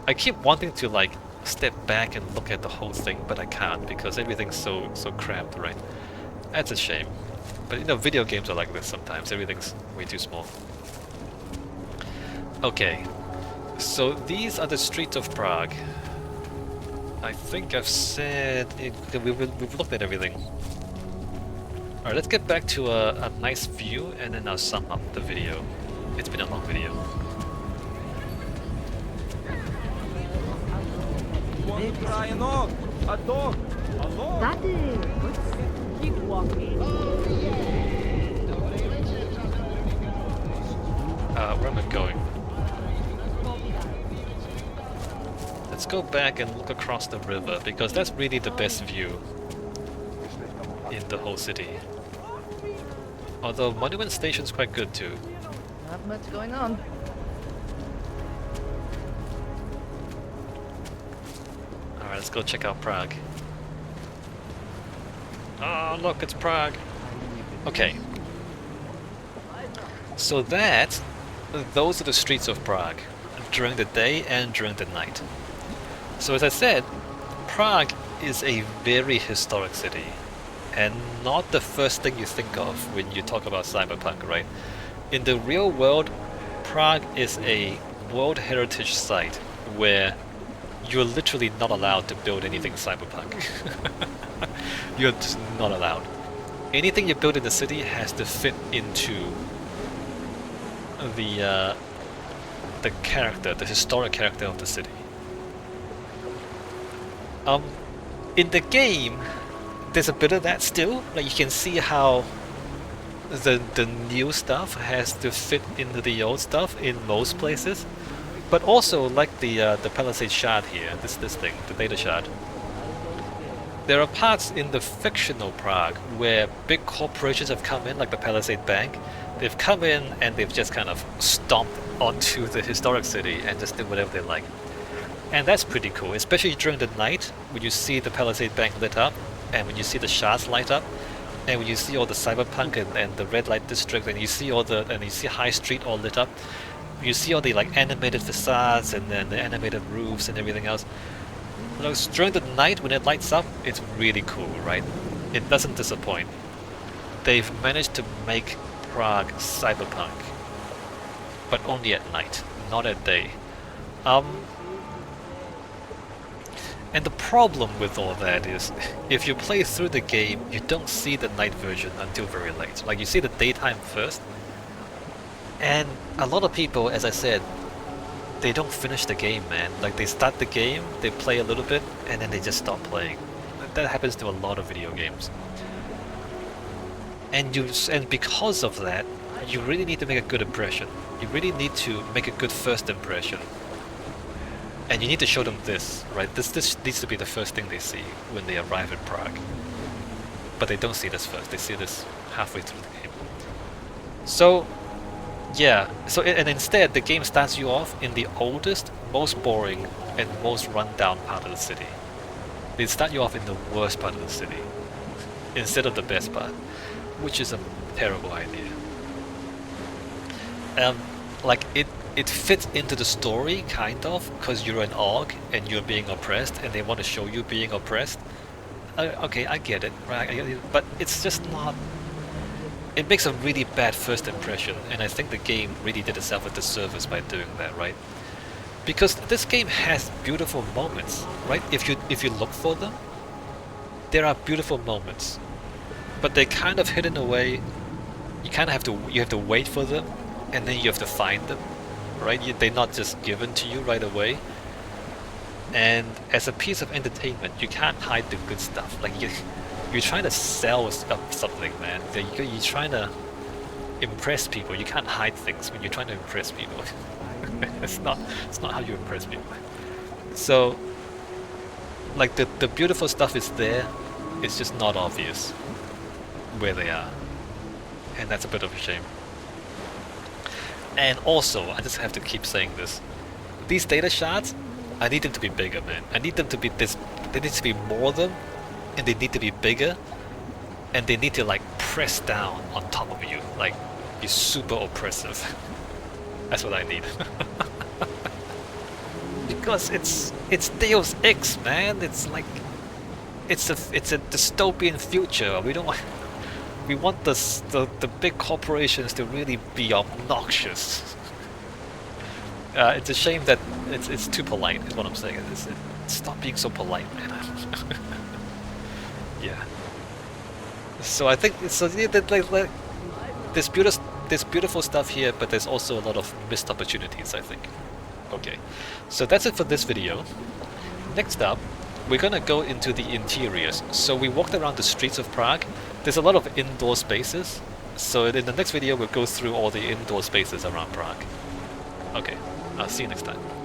I keep wanting to like step back and look at the whole thing, but I can't because everything's so cramped, right? That's a shame. But you know, video games are like this sometimes. Everything's way too small. Okay, so these are the streets of Prague. I think I've said it, we've looked at everything. Alright, let's get back to a nice view and then I'll sum up the video. It's been a long video. Want to try an og? A dog? A log? Keep walking. Where am I going? Let's go back and look across the river because that's really the best view in the whole city. Although Monument Station's quite good too. Not much going on. Alright, let's go check out Prague. Oh, look, it's Prague. Okay. So those are the streets of Prague, during the day and during the night. So as I said, Prague is a very historic city, and not the first thing you think of when you talk about cyberpunk, right? In the real world, Prague is a World Heritage Site where you're literally not allowed to build anything cyberpunk. You're just not allowed. Anything you build in the city has to fit into the character, the historic character of the city. In the game, there's a bit of that still. Like you can see how the new stuff has to fit into the old stuff in most places. But also, like the Palisade Shard here, this thing, the data shard. There are parts in the fictional Prague where big corporations have come in, like the Palisade Bank. They've come in and they've just kind of stomped onto the historic city and just did whatever they like. And that's pretty cool, especially during the night when you see the Palisade Bank lit up, and when you see the shards light up, and when you see all the cyberpunk and the red light district, and you see you see High Street all lit up. You see all the like animated facades and then the animated roofs and everything else. During the night when it lights up, it's really cool, right? It doesn't disappoint. They've managed to make Prague cyberpunk, but only at night, not at day. And the problem with all that is, if you play through the game, you don't see the night version until very late. Like you see the daytime first, and a lot of people, as I said, they don't finish the game, man. Like they start the game, they play a little bit, and then they just stop playing. That happens to a lot of video games. And because of that, you really need to make a good impression. You really need to make a good first impression. And you need to show them this, right? This needs to be the first thing they see when they arrive in Prague. But they don't see this first, they see this halfway through the game. So, yeah, and instead the game starts you off in the oldest, most boring, and most run-down part of the city. They start you off in the worst part of the city, instead of the best part, which is a terrible idea. Like it fits into the story, kind of, because you're an orc and you're being oppressed, and they want to show you being oppressed. Okay, I get it, right? But it's just not... It makes a really bad first impression, and I think the game really did itself a disservice by doing that, right? Because this game has beautiful moments, right? If you look for them, there are beautiful moments, but they're kind of hidden away. You kind of have to wait for them, and then you have to find them, right? They're not just given to you right away. And as a piece of entertainment, you can't hide the good stuff. Like you're trying to sell something, man. You're trying to impress people. You can't hide things when you're trying to impress people. it's not how you impress people. So like the beautiful stuff is there, it's just not obvious where they are. And that's a bit of a shame. And also, I just have to keep saying this. These data shards, I need them to be bigger, man. I need them to be this. There needs to be more of them, and they need to be bigger, and they need to like press down on top of you, like be super oppressive. That's what I need. Because it's Deus Ex, man. It's like it's a dystopian future. We don't want. We want the big corporations to really be obnoxious. It's a shame that it's too polite, is what I'm saying. Stop being so polite, man. Yeah. So I think so. Yeah, like, there's beautiful stuff here, but there's also a lot of missed opportunities, I think. Okay, so that's it for this video. Next up, we're gonna go into the interiors. So we walked around the streets of Prague. There's a lot of indoor spaces. So in the next video, we'll go through all the indoor spaces around Prague. Okay, I'll see you next time.